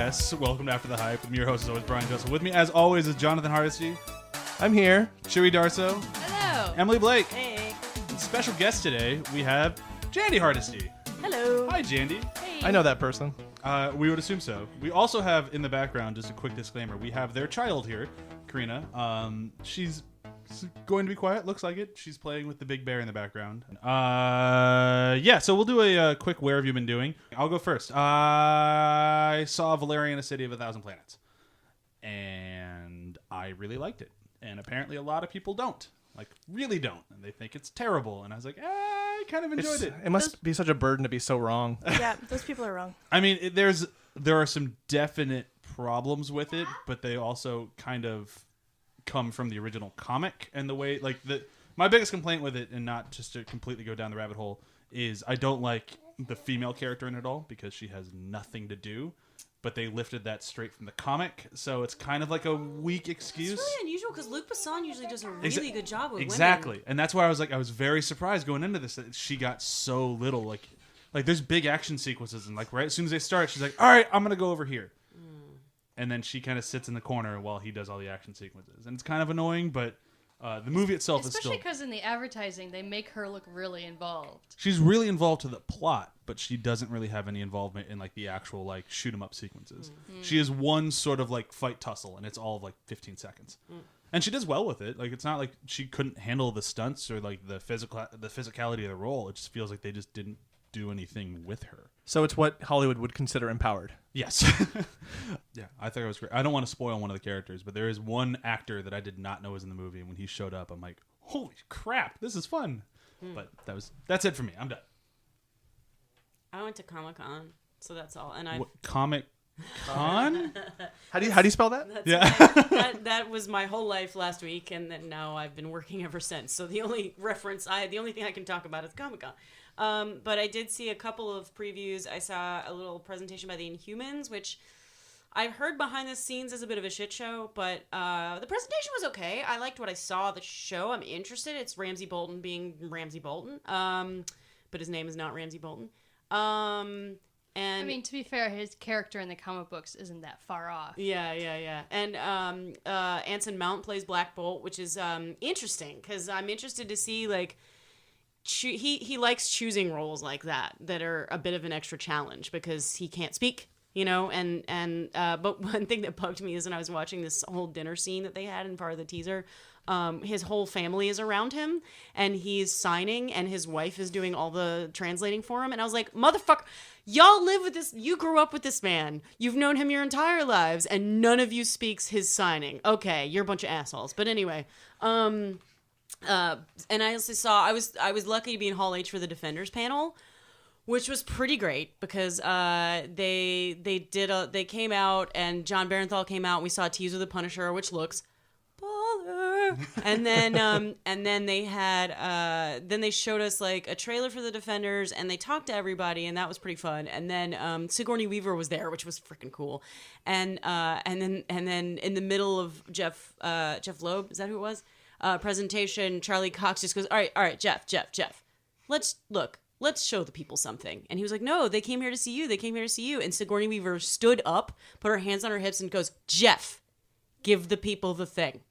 Yes, welcome to After the Hype. I'm your host, as always, Bryan Dressel. With me, as always, is Jonathan Hardesty. I'm here. Chewie Darsow. Hello. Emily Blake. Hey. And special guest today, we have Jandy Hardesty. Hello. Hi, Jandy. Hey. I know that person. We would assume so. We also have in the background, just a quick disclaimer, we have their child here, Karina. She's going to be quiet, looks like it. She's playing with the big bear in the background. So we'll do a quick Where Have You Been Doing? I'll go first. I saw Valerie in a City of a Thousand Planets. And I really liked it. And apparently a lot of people don't. Like, really don't. And they think it's terrible. And I was like, I kind of enjoyed it. It must be such a burden to be so wrong. Yeah, those people are wrong. I mean, there are some definite problems with it, but they also kind of come from the original comic and the way, like, my biggest complaint with it, and not just to completely go down the rabbit hole, is I don't like the female character in it at all because she has nothing to do. But they lifted that straight from the comic, so it's kind of like a weak excuse. It's really unusual because Luc Besson usually does a really good job with exactly. women. And that's why I was very surprised going into this that she got so little. Like there's big action sequences, and like right as soon as they start, she's like, "All right, I'm gonna go over here," and then she kind of sits in the corner while he does all the action sequences, and it's kind of annoying, but. The movie itself is still... Especially because in the advertising, they make her look really involved. She's really involved to the plot, but she doesn't really have any involvement in like the actual like shoot 'em up sequences. She has one sort of like fight tussle, and it's all of like 15 seconds. And she does well with it. Like it's not like she couldn't handle the stunts or like the physicality of the role. It just feels like they just didn't do anything with her. So it's what Hollywood would consider empowered. Yes. Yeah, I thought it was great. I don't want to spoil one of the characters, but there is one actor that I did not know was in the movie, and when he showed up, I'm like, holy crap, this is fun. But that's it for me. I'm done. I went to Comic-Con, so that's all. And I Comic Con? How do you spell that? that was my whole life last week, and then now I've been working ever since. So the only thing I can talk about is Comic-Con. But I did see a couple of previews. I saw a little presentation by the Inhumans, which I've heard behind the scenes is a bit of a shit show, but the presentation was okay. I liked what I saw of the show. I'm interested. It's Ramsay Bolton being Ramsay Bolton, but his name is not Ramsay Bolton. And I mean, to be fair, his character in the comic books isn't that far off. Yeah. And Anson Mount plays Black Bolt, which is interesting because I'm interested to see like. He likes choosing roles like that are a bit of an extra challenge because he can't speak, you know, and but one thing that bugged me is when I was watching this whole dinner scene that they had in part of the teaser, his whole family is around him and he's signing and his wife is doing all the translating for him, and I was like, motherfucker, y'all live with this, you grew up with this man, you've known him your entire lives, and none of you speaks his signing. Okay, you're a bunch of assholes. But anyway, and I also saw I was lucky to be in Hall H for the Defenders panel, which was pretty great because they came out and John Barenthal came out and we saw a teaser of the Punisher, which looks baller. And then they had then they showed us like a trailer for the Defenders and they talked to everybody and that was pretty fun. And then Sigourney Weaver was there, which was freaking cool. And then in the middle of Jeff Loeb, is that who it was? Presentation, Charlie Cox just goes, all right, Jeff, let's show the people something. And he was like, no, they came here to see you. And Sigourney Weaver stood up, put her hands on her hips and goes, Jeff, give the people the thing.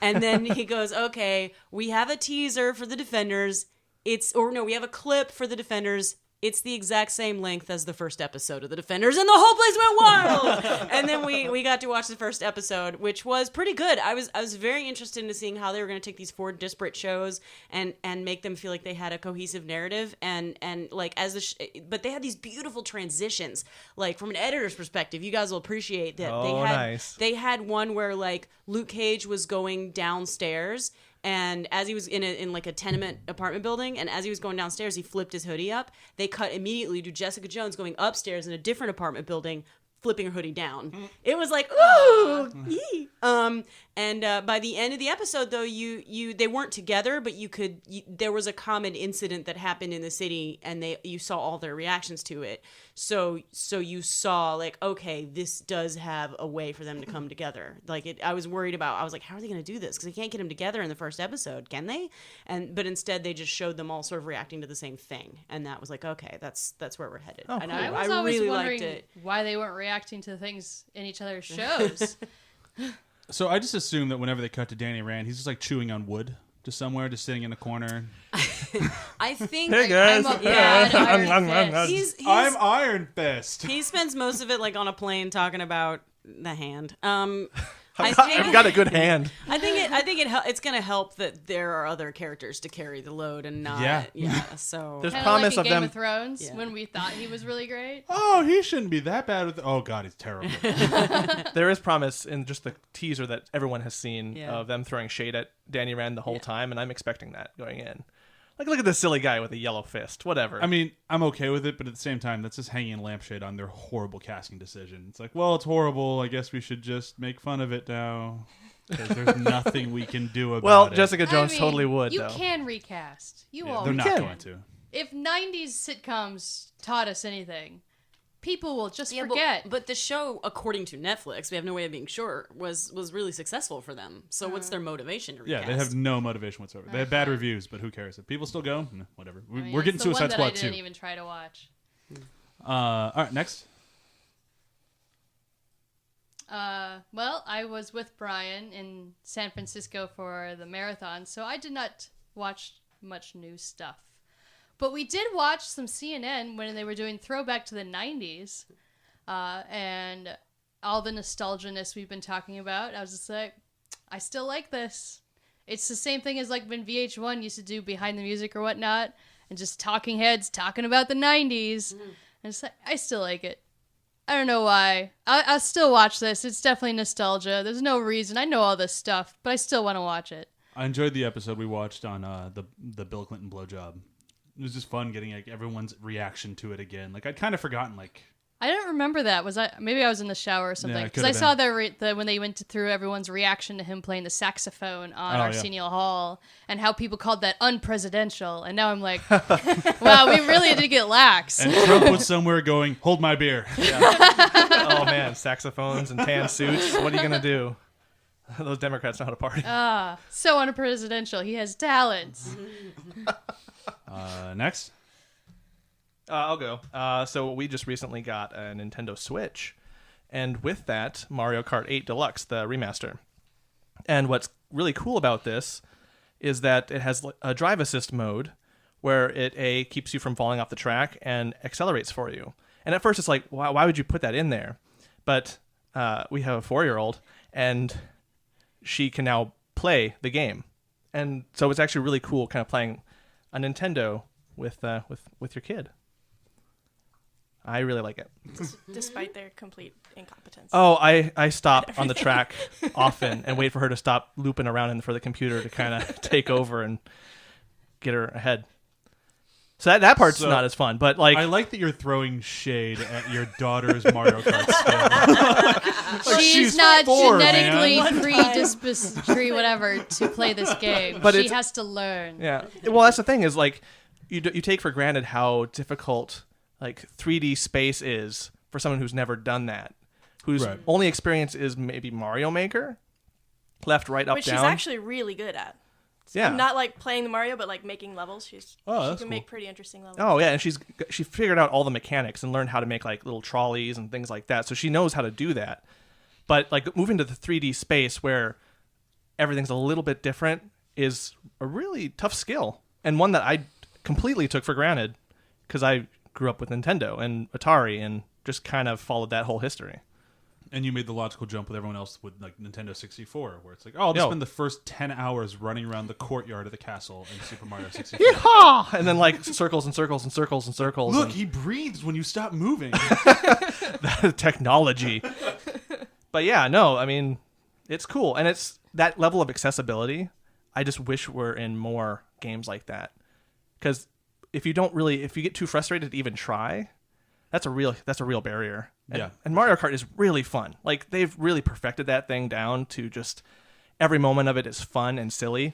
And then he goes, okay, we have a teaser for the Defenders. We have a clip for the Defenders. It's the exact same length as the first episode of The Defenders, and the whole place went wild. And then we got to watch the first episode, which was pretty good. I was very interested in seeing how they were going to take these four disparate shows and make them feel like they had a cohesive narrative and like but they had these beautiful transitions. Like from an editor's perspective, you guys will appreciate that. Nice. They had one where like Luke Cage was going downstairs. And as he was in like a tenement apartment building, and as he was going downstairs, he flipped his hoodie up. They cut immediately to Jessica Jones going upstairs in a different apartment building, flipping her hoodie down. It was like, ooh, yee. And by the end of the episode, though, they weren't together, but there was a common incident that happened in the city, and you saw all their reactions to it. So you saw like, okay, this does have a way for them to come together. Like I was worried about. I was like, how are they going to do this? Because they can't get them together in the first episode, can they? But instead, they just showed them all sort of reacting to the same thing, and that was like, okay, that's where we're headed. Oh, and cool. I was always really wondering liked it. why they weren't reacting to things in each other's shows. So I just assume that whenever they cut to Danny Rand, he's just like chewing on wood, just somewhere, just sitting in a corner. I think. Hey guys. I'm a bad Iron Fist. I'm Iron Fist. He spends most of it like on a plane talking about the hand. I've got a good hand. I think it's going to help that there are other characters to carry the load and not. Yeah. So There's Kind promise like in of Game them. of Thrones Yeah. when we thought he was really great. Oh, he shouldn't be that bad with. Oh God, he's terrible. There is promise in just the teaser that everyone has seen Yeah. of them throwing shade at Danny Rand the whole time, and I'm expecting that going in. Like, look at this silly guy with a yellow fist. Whatever. I mean, I'm okay with it, but at the same time, that's just hanging a lampshade on their horrible casting decision. It's like, well, it's horrible. I guess we should just make fun of it now. Because there's nothing we can do about well, it. Jessica Jones I mean, totally would, You though. can recast. You Yeah, all they're not can. going to. If 90s sitcoms taught us anything, people will just Yeah, forget. but the show, according to Netflix, we have no way of being sure, was really successful for them. So what's their motivation to recast? Yeah, they have no motivation whatsoever. They have bad reviews, but who cares? If people still go, whatever. I mean, We're getting it's the Suicide one that Squad I didn't 2. even try to watch. All right, next. Well, I was with Brian in San Francisco for the marathon, so I did not watch much new stuff. But we did watch some CNN when they were doing Throwback to the 90s, and all the nostalgia-ness we've been talking about. I was just like, I still like this. It's the same thing as like when VH1 used to do Behind the Music or whatnot, and just talking heads talking about the 90s. And it's like, I still like it. I don't know why. I'll still watch this. It's definitely nostalgia. There's no reason. I know all this stuff, but I still want to watch it. I enjoyed the episode we watched on the Bill Clinton blowjob. It was just fun getting like everyone's reaction to it again. Like I'd kind of forgotten like. I don't remember that. Maybe I was in the shower or something. Yeah, it Because I could've saw the when they went through everyone's reaction to him playing the saxophone on Arsenio Hall and how people called that unpresidential. And now I'm like, wow, we really did get lax. And Trump was somewhere going, "Hold my beer." Oh, man. Saxophones and tan suits. What are you going to do? Those Democrats know how to party. So unpresidential. He has talents. Next. I'll go. So we just recently got a Nintendo Switch, and with that, Mario Kart 8 Deluxe, the remaster. And what's really cool about this is that it has a drive assist mode where it keeps you from falling off the track and accelerates for you. And at first it's like, why would you put that in there? But we have a 4-year-old, and she can now play the game. And so it's actually really cool kind of playing a Nintendo with your kid. I really like it. Despite their complete incompetence. Oh, I stop on the track often and wait for her to stop looping around for the computer to kind of take over and get her ahead. So that part's not as fun, but like I like that you're throwing shade at your daughter's Mario Kart skill. She's not 4, genetically man. predisposed, whatever, to play this game. But she it's- has to learn. yeah. Well, that's the thing is like you take for granted how difficult like 3D space is for someone who's never done that, whose Right. only experience is maybe Mario Maker, left, right, up, Which down. she's actually really good at. yeah. Not like playing the Mario, but like making levels. She that's can cool. make pretty interesting levels. Oh yeah, and she figured out all the mechanics and learned how to make like little trolleys and things like that. So she knows how to do that. But like moving to the 3D space where everything's a little bit different is a really tough skill, and one that I completely took for granted because I grew up with Nintendo and Atari and just kind of followed that whole history. And you made the logical jump with everyone else with like Nintendo 64, where it's like, oh, I'll just Yo. spend the first 10 hours running around the courtyard of the castle in Super Mario 64. Yeehaw! And then like circles and circles and circles and circles. Look, and he breathes when you stop moving. technology. But yeah, no, I mean, it's cool. And it's that level of accessibility. I just wish we're in more games like that. Because if you get too frustrated to even try, that's a real barrier. Yeah. And Mario Kart is really fun. Like they've really perfected that thing down to just every moment of it is fun and silly.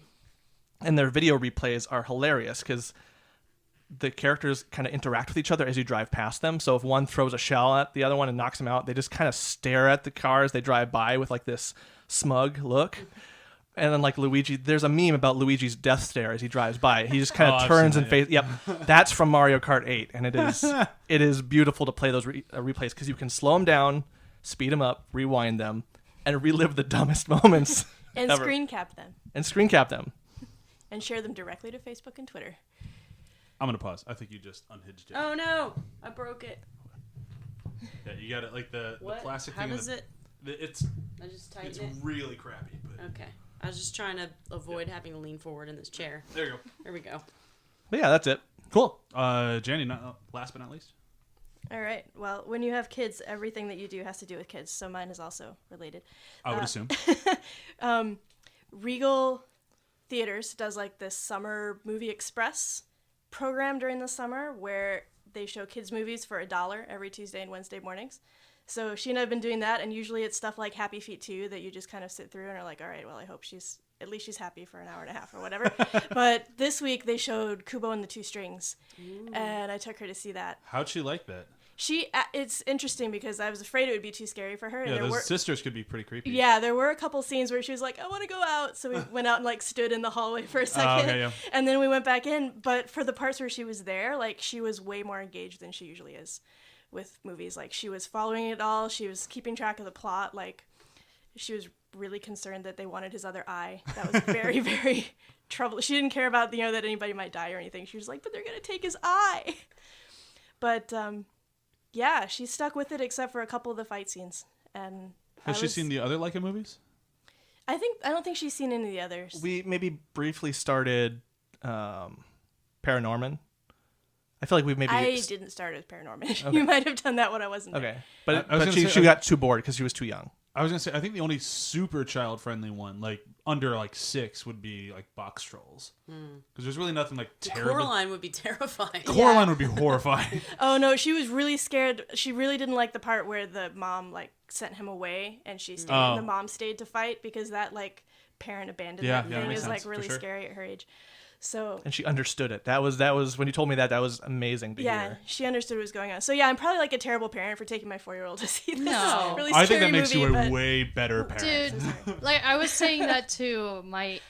And their video replays are hilarious because the characters kind of interact with each other as you drive past them. So if one throws a shell at the other one and knocks them out, they just kind of stare at the car as they drive by with like this smug look. And then like Luigi, there's a meme about Luigi's death stare as he drives by. He just kind of I've turns seen and that, face. Yep, that's from Mario Kart 8, and it is beautiful to play those replays because you can slow them down, speed them up, rewind them, and relive the dumbest moments And ever. screen cap them. And screen cap them. And share them directly to Facebook and Twitter. I'm gonna pause. I think you just unhinged it. Oh no, I broke it. Yeah, you got it. Like the plastic How thing. does it? It's I just tighten it's it. really crappy. But Okay. I was just trying to avoid having to lean forward in this chair. there you go. There we go. But yeah, that's it. Cool. Jandy, last but not least. All right. Well, when you have kids, everything that you do has to do with kids. So mine is also related. I would assume. Regal Theaters does like this summer movie express program during the summer where they show kids movies for $1 every Tuesday and Wednesday mornings. So she and I have been doing that, and usually it's stuff like Happy Feet 2 that you just kind of sit through and are like, all right, well, I hope she's happy for an hour and a half or whatever. But this week they showed Kubo and the Two Strings, and I took her to see that. How'd she like that? It's interesting because I was afraid it would be too scary for her. Yeah, and those sisters could be pretty creepy. Yeah, there were a couple scenes where she was like, I want to go out. So we went out and like stood in the hallway for a second. Okay, yeah. And then we went back in. But for the parts where she was there, like she was way more engaged than she usually is with movies. Like she was following it all. She was keeping track of the plot. Like she was really concerned that they wanted his other eye. That was very, very troubling. She didn't care about, that anybody might die or anything. She was like, but they're going to take his eye. But, yeah, she stuck with it except for a couple of the fight scenes. And Has she seen the other Leica movies? I don't think she's seen any of the others. We maybe briefly started ParaNorman. I feel like we maybe. I didn't start with ParaNorman. Okay. You might have done that when I wasn't there. Okay, but I was gonna say, she got too bored because she was too young. I was gonna say I think the only super child friendly one, like under like 6, would be like Box Trolls, because there's really nothing like terrible. Coraline would be terrifying. Coraline would be horrifying. Oh no, she was really scared. She really didn't like the part where the mom like sent him away and she stayed. And the mom stayed to fight because that like parent abandonment thing makes is like sense, for really sure. scary at her age. So And she understood it. That was when you told me that was amazing to yeah, hear. she understood what was going on. So yeah, I'm probably like a terrible parent for taking my 4-year-old to see this No. really I scary think that makes movie, you a but way better parent. Dude, like I was saying that to my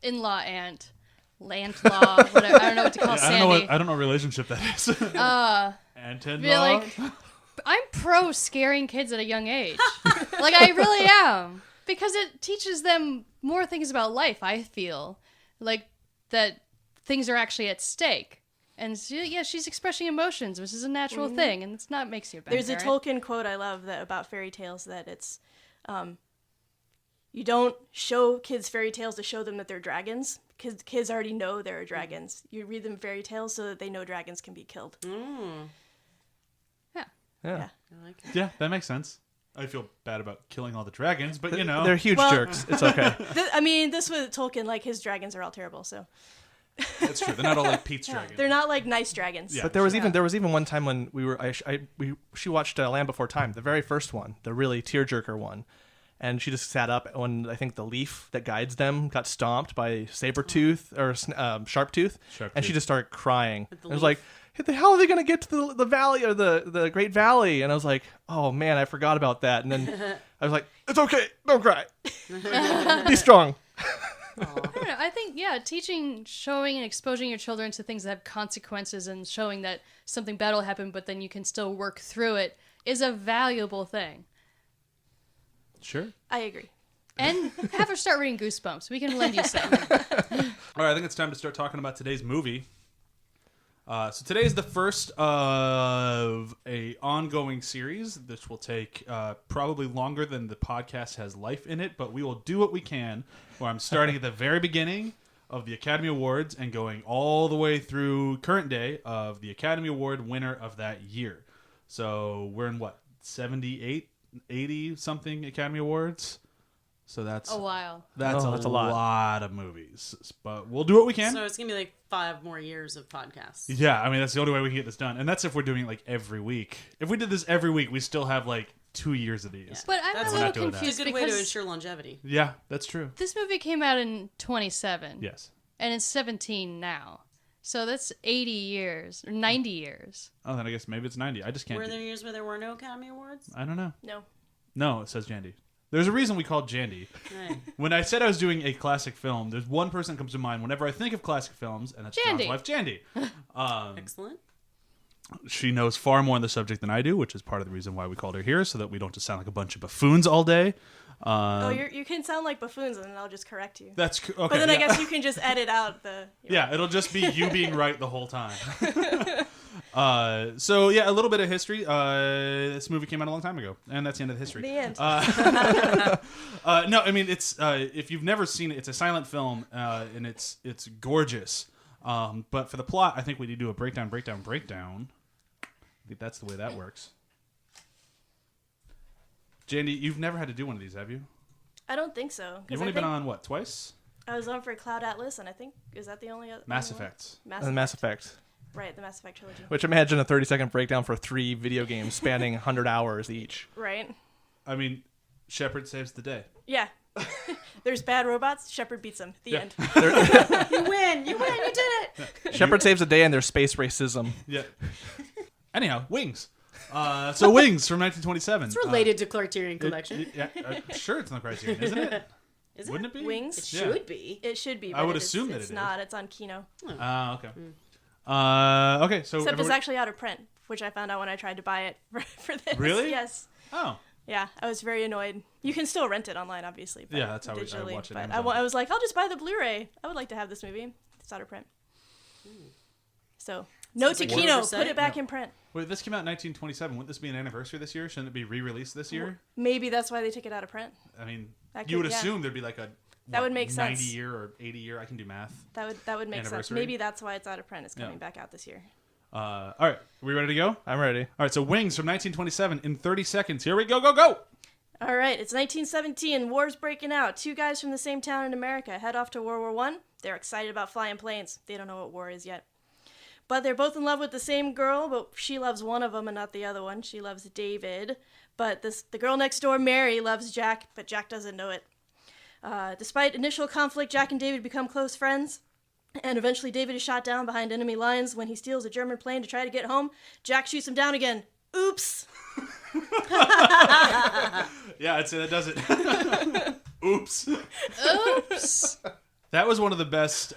in-law aunt, land-law, whatever. I don't know what to call Sandy. I don't know what relationship that is. Aunt in Be like, I'm pro scaring kids at a young age. Like I really am, because it teaches them more things about life. I feel like that things are actually at stake. And she's expressing emotions, which is a natural thing, and it's not makes you a bad there's parent. a Tolkien quote I love that about fairy tales that it's you don't show kids fairy tales to show them that they're dragons, because kids already know there are dragons. You read them fairy tales so that they know dragons can be killed. Yeah. Yeah. I like it. Yeah, that makes sense. I feel bad about killing all the dragons, but you know. They're huge Well- jerks. It's okay. This was Tolkien, like his dragons are all terrible, so That's true. They're not all like Pete's dragons. they're not like nice dragons. Yeah. But there was even one time when she watched Land Before Time, the very first one, the really tearjerker one, and she just sat up when I think the leaf that guides them got stomped by Sabretooth or Sharptooth, and she just started crying. the I was leaf. like, how are they going to get to the valley or the Great Valley? And I was like, oh man, I forgot about that. And then I was like, it's okay, don't cry, be strong. I don't know. I think, teaching, showing, and exposing your children to things that have consequences and showing that something bad will happen, but then you can still work through it is a valuable thing. Sure. I agree. And have her start reading Goosebumps. We can lend you some. All right, I think it's time to start talking about today's movie. So today is the first of a ongoing series. This will take probably longer than the podcast has life in it, but we will do what we can. Where I'm starting at the very beginning of the Academy Awards and going all the way through current day of the Academy Award winner of that year. So we're in 78, 80 something Academy Awards. So that's A while. That's Oh, a that's a lot. lot of movies, but we'll do what we can. So it's gonna be like 5 more years of podcasts. Yeah, I mean that's the only way we can get this done, and that's if we're doing it like every week. If we did this every week, we still have like 2 years of these. Yeah. But I'm That's a We're not little doing that. It's confused a good way to because ensure longevity. Yeah, that's true. this movie came out in 27. Yes. And it's 17 now. So that's 80 years, or 90 years. Oh, then I guess maybe it's 90. I just can't. Were there years where there were no Academy Awards? I don't know. No. No, it says Jandy. There's a reason we called Jandy. Right. When I said I was doing a classic film, there's one person that comes to mind whenever I think of classic films, and that's John's Jandy. wife, Jandy. Excellent. She knows far more on the subject than I do, which is part of the reason why we called her here, so that we don't just sound like a bunch of buffoons all day. You can sound like buffoons, and then I'll just correct you. That's okay. But then I yeah. guess you can just edit out the. Yeah, it'll just be you being right the whole time. So yeah, a little bit of history. This movie came out a long time ago, and that's the end of the history. The end. No, I mean it's if you've never seen it, it's a silent film, and it's gorgeous. But for the plot, I think we need to do a breakdown. I think that's the way that works. Jandy, you've never had to do one of these, have you? I don't think so. 'Cause You've I only been think on what, twice? I was on for Cloud Atlas, and I think is that the only other Mass only one? Effect. Mass Effect. Right, the Mass Effect trilogy. Which imagine a 30-second breakdown for 3 video games spanning 100 hours each. Right. I mean, Shepard saves the day. Yeah. There's bad robots. Shepard beats them. The Yeah. end. You win. You did it. Shepard saves the day and there's space racism. Yeah. Anyhow, Wings. So Wings from 1927. It's related to Criterion Collection. Sure, it's on Criterion, isn't it? Is it? Wouldn't it be? Wings? It Yeah. should be. It should be. I But would it's, assume that it's it is. not. It's on Kino. Okay. Okay, so Except it's everybody- actually out of print, which I found out when I tried to buy it for this. Really? Yes. Oh. Yeah, I was very annoyed. You can still rent it online, obviously. But Yeah, that's how I digitally, watch it on But Amazon. I was like, I'll just buy the Blu-ray. I would like to have this movie. It's out of print. So, note to like an Kino, oversight. put it back in print. Wait, this came out in 1927. Wouldn't this be an anniversary this year? Shouldn't it be re-released this year? Maybe that's why they took it out of print. I mean, That you could- would yeah. assume there'd be like a That would make 90 sense. year or 80 year. I can do math. That would make sense. Anniversary? Maybe that's why it's out of print. It's coming Yeah. back out this year. All right, are we ready to go? I'm ready. All right, so Wings from 1927 in 30 seconds. Here we go, go! All right, it's 1917. War's breaking out. 2 guys from the same town in America head off to World War I. They're excited about flying planes. They don't know what war is yet. But they're both in love with the same girl, but she loves one of them and not the other one. She loves David. But the girl next door, Mary, loves Jack, but Jack doesn't know it. Despite initial conflict, Jack and David become close friends. And eventually David is shot down behind enemy lines when he steals a German plane to try to get home. Jack shoots him down again. Oops. Yeah, I'd say that does it. Oops. Oops. That was one of the best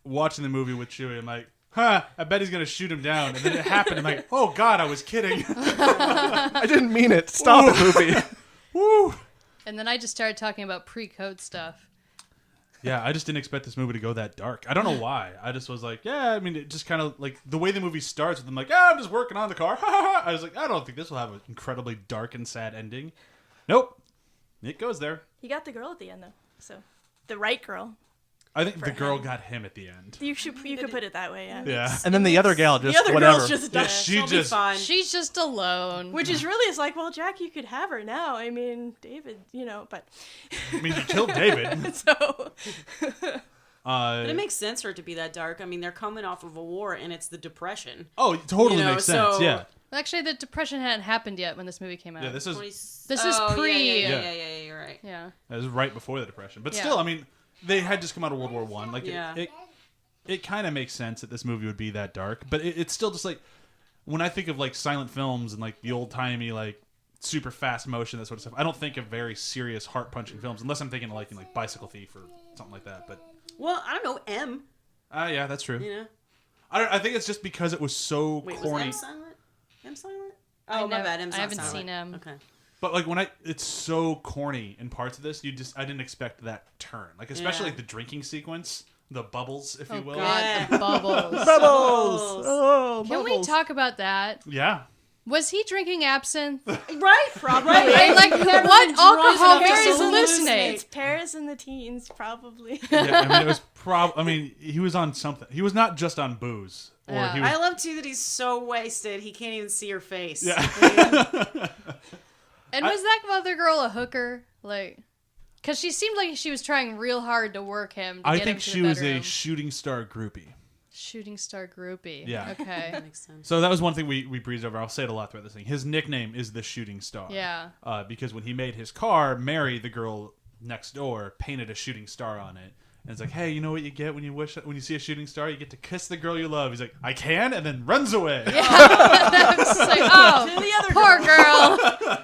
watching the movie with Chewie. I'm like, I bet he's going to shoot him down. And then it happened. I'm like, oh, God, I was kidding. I didn't mean it. Stop it, movie. Woo. And then I just started talking about pre-code stuff. Yeah, I just didn't expect this movie to go that dark. I don't know why. I just was like, yeah, I mean, it just kind of, like, the way the movie starts with them like, I'm just working on the car. I was like, I don't think this will have an incredibly dark and sad ending. Nope. It goes there. He got the girl at the end, though. So, the right girl. I think the girl got him at the end. You could put it that way, yeah. Yeah. And then the other gal just The other whatever. girl's just Yeah, dead. she She'll be just... fine. She's just alone. Which is really, it's like, well, Jack, you could have her now. I mean, David, but. I mean, you killed David. So. But it makes sense for it to be that dark. I mean, they're coming off of a war, and it's the Depression. Oh, it totally You know, makes sense, so- yeah. Actually, the Depression hadn't happened yet when this movie came out. Yeah, this is This is pre- Yeah, you're right. Yeah. right before the Depression. But Yeah. still, I mean, they had just come out of World War One. Like, Yeah. it kind of makes sense that this movie would be that dark. But it's still just like, when I think of like silent films and like the old timey like super fast motion, that sort of stuff, I don't think of very serious heart punching films unless I'm thinking of like Bicycle Thief or something like that. But Well, I don't know, M. yeah, that's true. You know? I think it's just because it was so Wait, corny. was M silent? M silent? I Oh, my know- bad. M's I not haven't silent. seen M. Okay. But like it's so corny in parts of this, I didn't expect that turn. Like especially Yeah. like the drinking sequence, the bubbles, if Oh you will. God, Yeah. the bubbles. Bubbles. Oh, Can we talk about that? Yeah. Was he drinking absinthe? Right? Probably. Right? Like, what alcohol was he Paris hallucinate? It's Paris and the teens, probably. Yeah, I mean, it was he was on something. He was not just on booze. Or Yeah. he was, I love, too, that he's so wasted, he can't even see her face. yeah. And was that other girl a hooker? Like, because she seemed like she was trying real hard to work him. To I get think him to she the was a bedroom. shooting star groupie. Shooting star groupie. Yeah. Okay. That makes sense. So that was one thing we breezed over. I'll say it a lot throughout this thing. His nickname is the Shooting Star. Yeah. Because when he made his car, Mary, the girl next door, painted a shooting star on it. And it's like, hey, you know what you get when you see a shooting star? You get to kiss the girl you love. He's like, I can, and then runs away. Yeah. I was just like, oh, To the other poor girl.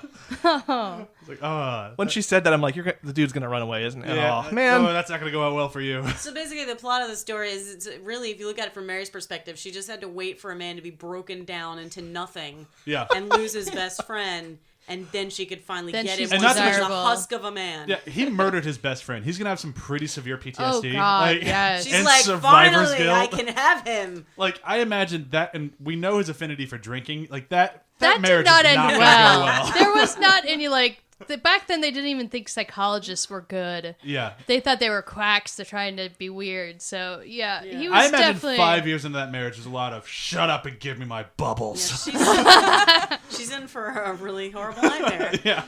It's like, When she said that, I'm like, the dude's gonna run away, isn't it? yeah, Oh man. oh, that's not gonna go out well for you. So basically, the plot of the story is, it's really, if you look at it from Mary's perspective, she just had to wait for a man to be broken down into nothing Yeah. and lose his best friend, and then she could finally Then get she's him. When he's a desirable. husk of a man. Yeah, he murdered his best friend. He's gonna have some pretty severe PTSD. Oh, God, yes. She's and like, survivor's finally, I guilt. can have him. Like, I imagine that, and we know his affinity for drinking. Like that That marriage did not is end not well. gonna go well. There was not any back then they didn't even think psychologists were good. Yeah. They thought they were quacks. They're trying to be weird. So yeah. He was I imagine definitely 5 years into that marriage, there's a lot of shut up and give me my bubbles. She's in for a really horrible nightmare. Yeah.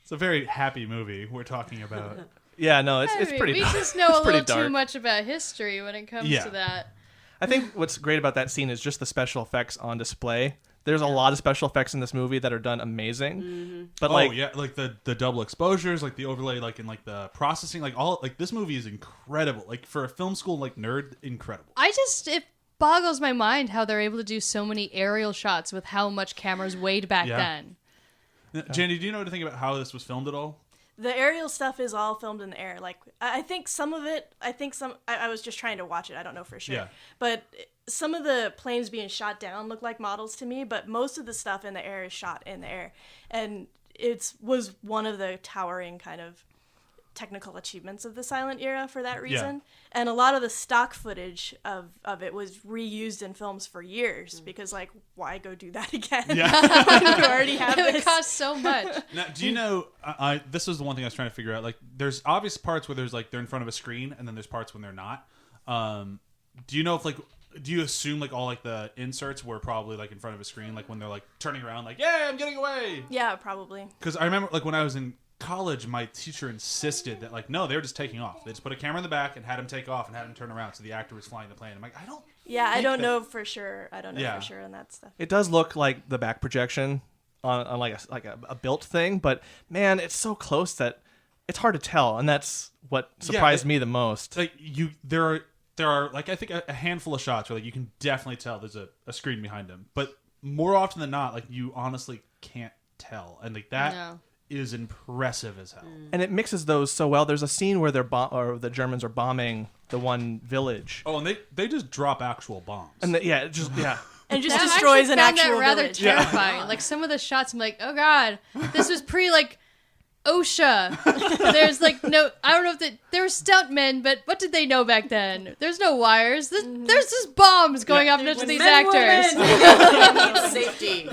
It's a very happy movie we're talking about. Yeah, no, it's I mean, pretty. we dark. just know It's a pretty little too dark. much about history when it comes Yeah. to that. I think what's great about that scene is just the special effects on display. There's a lot of special effects in this movie that are done amazing. But Oh yeah, like the double exposures, like the overlay, like in like the processing, like all like this movie is incredible. Like for a film school like nerd, incredible. It boggles my mind how they're able to do so many aerial shots with how much cameras weighed back Yeah. then. Now, Jandy, do you know anything about how this was filmed at all? The aerial stuff is all filmed in the air. Like, I think some of it, I was just trying to watch it. I don't know for sure. Yeah. But some of the planes being shot down look like models to me, but most of the stuff in the air is shot in the air. And was one of the towering kind of technical achievements of the silent era for that reason. And a lot of the stock footage of it was reused in films for years because, like, why go do that again? Yeah. when you already have It would this. cost so much. Now, do you know? This was the one thing I was trying to figure out. Like, there's obvious parts where there's like they're in front of a screen, and then there's parts when they're not. Do you know if like? Do you assume like all like the inserts were probably like in front of a screen, like when they're like turning around, like yeah, I'm getting away? Yeah, probably. Because I remember like when I was in college, my teacher insisted that like no, they were just taking off. They just put a camera in the back and had him take off and had him turn around, so the actor was flying the plane. I'm like, I don't. Yeah, I think don't that- know for sure. I don't know Yeah. for sure on that stuff. It does look like the back projection on like a built thing, but man, it's so close that it's hard to tell, and that's what surprised me the most. Like there are like I think a handful of shots where like you can definitely tell there's a screen behind him, but more often than not, like you honestly can't tell, and like that is No. impressive as hell. And it mixes those so well. There's a scene where the Germans are bombing the one village, Oh, and they just drop actual bombs. and and And just That destroys an actually found actual that rather village. terrifying. Like some of the shots, I'm like, oh god, this was pre like OSHA. There's like no, I don't know if there were stuntmen, but what did they know back then? There's no wires. There's just bombs going up into these actors. Need safety.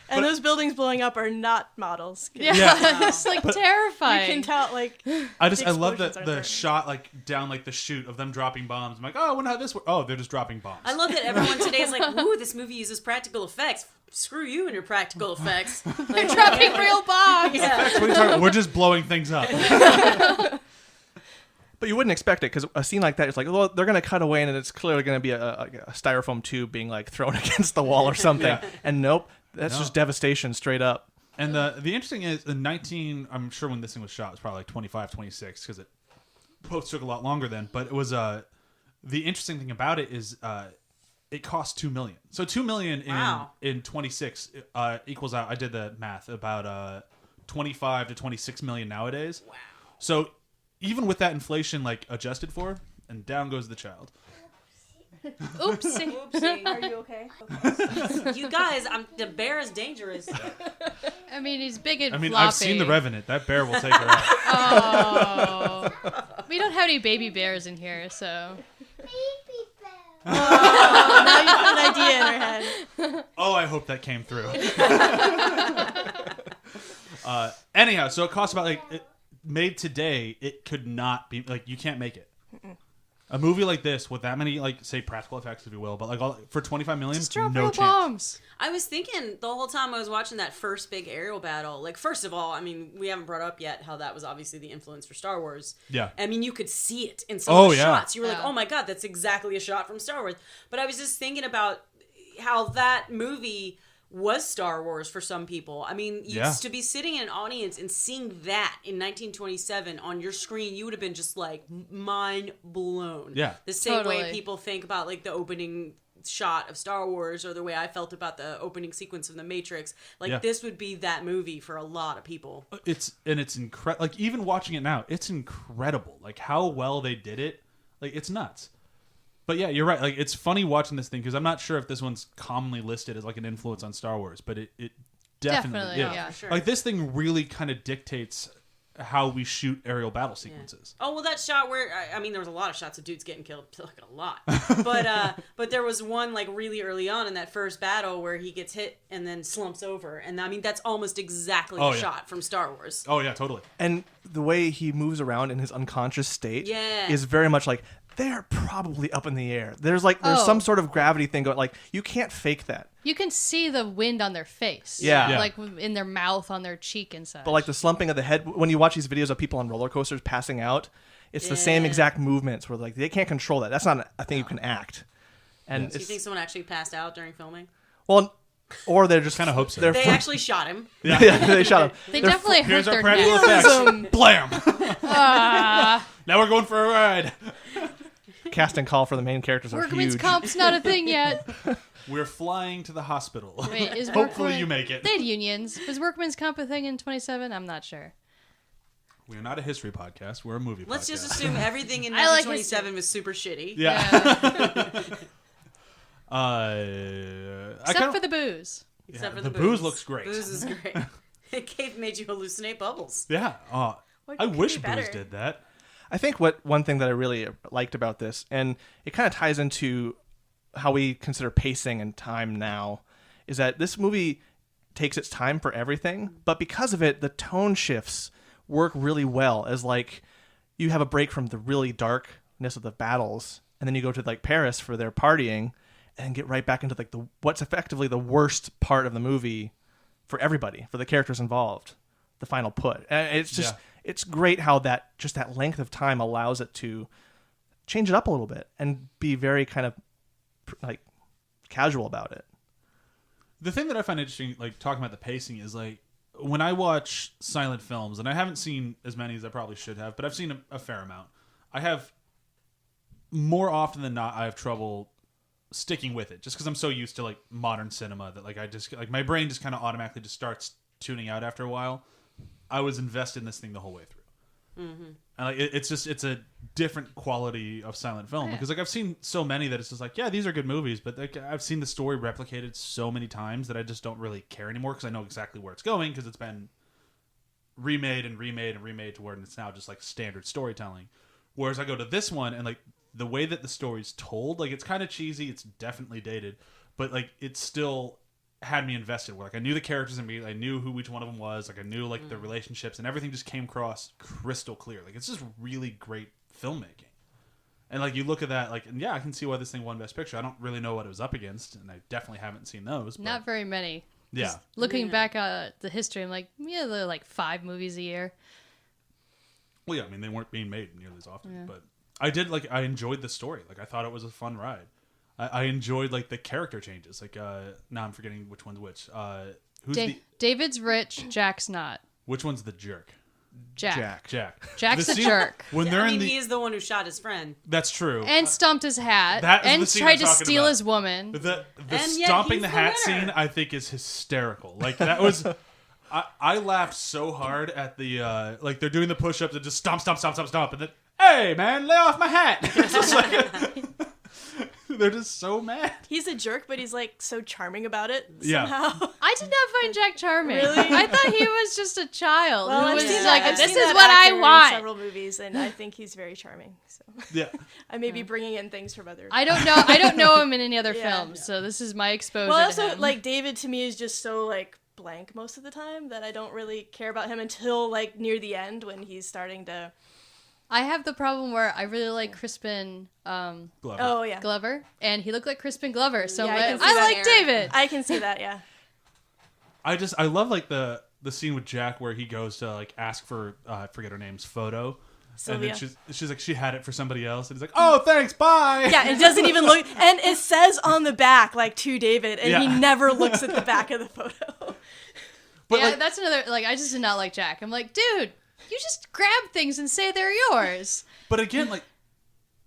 And those buildings blowing up are not models. Yeah, it's like You terrifying. can tell, like, I the love explosions the are the there. shot like down like the chute of them dropping bombs. I'm like, oh, I wonder how this works. Oh, they're just dropping bombs. I love that everyone today is like, ooh, this movie uses practical effects. Screw you and your practical effects. Like, dropping real bombs. yeah. What are you talking about? We're just blowing things up. But you wouldn't expect it because a scene like that is like, well, they're going to cut away and it's clearly going to be a styrofoam tube being like thrown against the wall or something. Yeah. And nope, that's No. just devastation straight up. And the interesting is I'm sure when this thing was shot it was probably like 25, 26 because it post took a lot longer then. But it was the interesting thing about it is it cost $2 million. So $2 million in 26 equals out. I did the math about 25 to 26 million nowadays. Wow. So even with that inflation like adjusted for, and down goes the child. Oopsie. Oopsie. Are you okay? You guys, the bear is dangerous. I mean, he's big and I mean, floppy. I've seen The Revenant. That bear will take her out. Oh. We don't have any baby bears in here, so. Now you put an idea in her head. Oh, I hope that came through. Anyhow, so it costs about made today, it could not be like you can't make it. A movie like this with that many like say practical effects, if you will, but like for 25 million, Just drop no real chance. bombs. I was thinking the whole time I was watching that first big aerial battle, like, first of all, I mean, we haven't brought up yet how that was obviously the influence for Star Wars. Yeah. I mean, you could see it in some Oh, of the yeah. shots. You were like, Yeah. oh my God, that's exactly a shot from Star Wars. But I was just thinking about how that movie was Star Wars for some people. I mean, Yeah. to be sitting in an audience and seeing that in 1927 on your screen, you would have been just like mind blown. Yeah. The same way Totally. people think about like the opening shot of Star Wars, or the way I felt about the opening sequence of The Matrix. Like Yeah. this would be that movie for a lot of people. It's incredible. Like, even watching it now, it's incredible. Like, how well they did it. Like, it's nuts. But yeah, you're right. Like, it's funny watching this thing because I'm not sure if this one's commonly listed as like an influence on Star Wars, but it definitely is. yeah. For sure. Like, this thing really kind of dictates how we shoot aerial battle sequences. Oh, well, that shot where, I mean, there was a lot of shots of dudes getting killed, like a lot. But there was one, like, really early on in that first battle where he gets hit and then slumps over. And, I mean, that's almost exactly Oh, a yeah. shot from Star Wars. Oh yeah, totally. And the way he moves around in his unconscious state Yeah. is very much like they're probably up in the air. There's Oh. some sort of gravity thing going. Like, you can't fake that. You can see the wind on their face. Yeah. Yeah. Like in their mouth, on their cheek and such. But like the slumping of the head, when you watch these videos of people on roller coasters passing out, it's the same Yeah. exact movements where like they can't control that. That's not a thing you can act. And Do you it's, think someone actually passed out during filming? well, or they're just Kinda hope so. They're They actually shot him. yeah, they shot him. they definitely hurt Here's our their practical neck. effects. Blam! Now we're going for a ride. Casting call for the main characters are Workman's huge. comp's not a thing yet. We're flying to the hospital. Wait, is Hopefully Workman- you make it. They had unions. Was Workman's comp a thing in 27? I'm not sure. We're not a history podcast. We're a movie podcast. Let's just assume everything in I like 1927 was super shitty. Yeah. Except for the booze. Except for the the booze looks great. Booze is great. It made you hallucinate bubbles. Yeah. What I could wish be better? Booze did that. I think one thing that I really liked about this, and it kind of ties into how we consider pacing and time now, is that this movie takes its time for everything, but because of it, the tone shifts work really well. As like you have a break from the really darkness of the battles, and then you go to like Paris for their partying, and get right back into like what's effectively the worst part of the movie for everybody, for the characters involved, the final put. And it's just it's great how that length of time allows it to change it up a little bit and be very kind of like casual about it. The thing that I find interesting, like talking about the pacing, is like when I watch silent films, and I haven't seen as many as I probably should have, but I've seen a fair amount. I have more often than not, I have trouble sticking with it just because I'm so used to like modern cinema that like I just like my brain just kind of automatically just starts tuning out after a while. I was invested in this thing the whole way through. And like it's a different quality of silent film because like I've seen so many that it's just like, yeah, these are good movies, but like I've seen the story replicated so many times that I just don't really care anymore because I know exactly where it's going because it's been remade and remade and remade to where it's now just like standard storytelling. Whereas I go to this one and like the way that the story's told, like it's kind of cheesy, it's definitely dated, but like it still had me invested. Where like I knew the characters immediately, I knew who each one of them was, like I knew like the relationships, and everything just came across crystal clear. Like it's just really great filmmaking. And like you look at that, like, and yeah, I can see why this thing won Best Picture. I don't really know what it was up against, and I definitely haven't seen those. But Not very many. yeah, Just looking back at the history, I'm like, yeah, they're like 5 movies a year. well, yeah, I mean they weren't being made nearly as often, but I enjoyed the story. Like I thought it was a fun ride. I enjoyed like the character changes. Like now I'm forgetting which one's which. David's rich, Jack's not. Which one's the jerk? Jack. The Jack's a scene- jerk. When they're I mean, in the, he is the one who shot his friend. that's true. And stomped his hat. That is and the scene tried I'm to talking steal about. his woman. The And yet stomping he's the the hat winner. scene, I think, is hysterical. Like that was, I laughed so hard at the like they're doing the push-ups and just stomp, and then hey man, lay off my hat. It's just like they're just so mad. He's a jerk, but he's like so charming about it Yeah. somehow. I did not find Jack charming. Really? I thought he was just a child Well, who I've was seen like, that. I've this seen is that what I actor in want. several movies, and I think he's very charming. So Yeah, I may be bringing in things from other. I don't know him in any other Yeah. films, so this is my exposure Well, to also him. like David to me is just so like blank most of the time that I don't really care about him until like near the end when he's starting to. I have the problem where I really like Crispin Glover. Oh yeah, Glover, and he looked like Crispin Glover, so Yeah, I'm I like, can see I that like era. David. I can see that. Yeah. I love like the scene with Jack where he goes to like ask for I forget her name's photo, Sylvia. And then she's like, she had it for somebody else. And he's like, oh, thanks, bye. Yeah, it doesn't even look, and it says on the back, like, to David, and he Yeah. never looks at the back of the photo. But yeah, like, that's another. Like, I just did not like Jack. I'm like, dude, you just grab things and say they're yours. but again, like,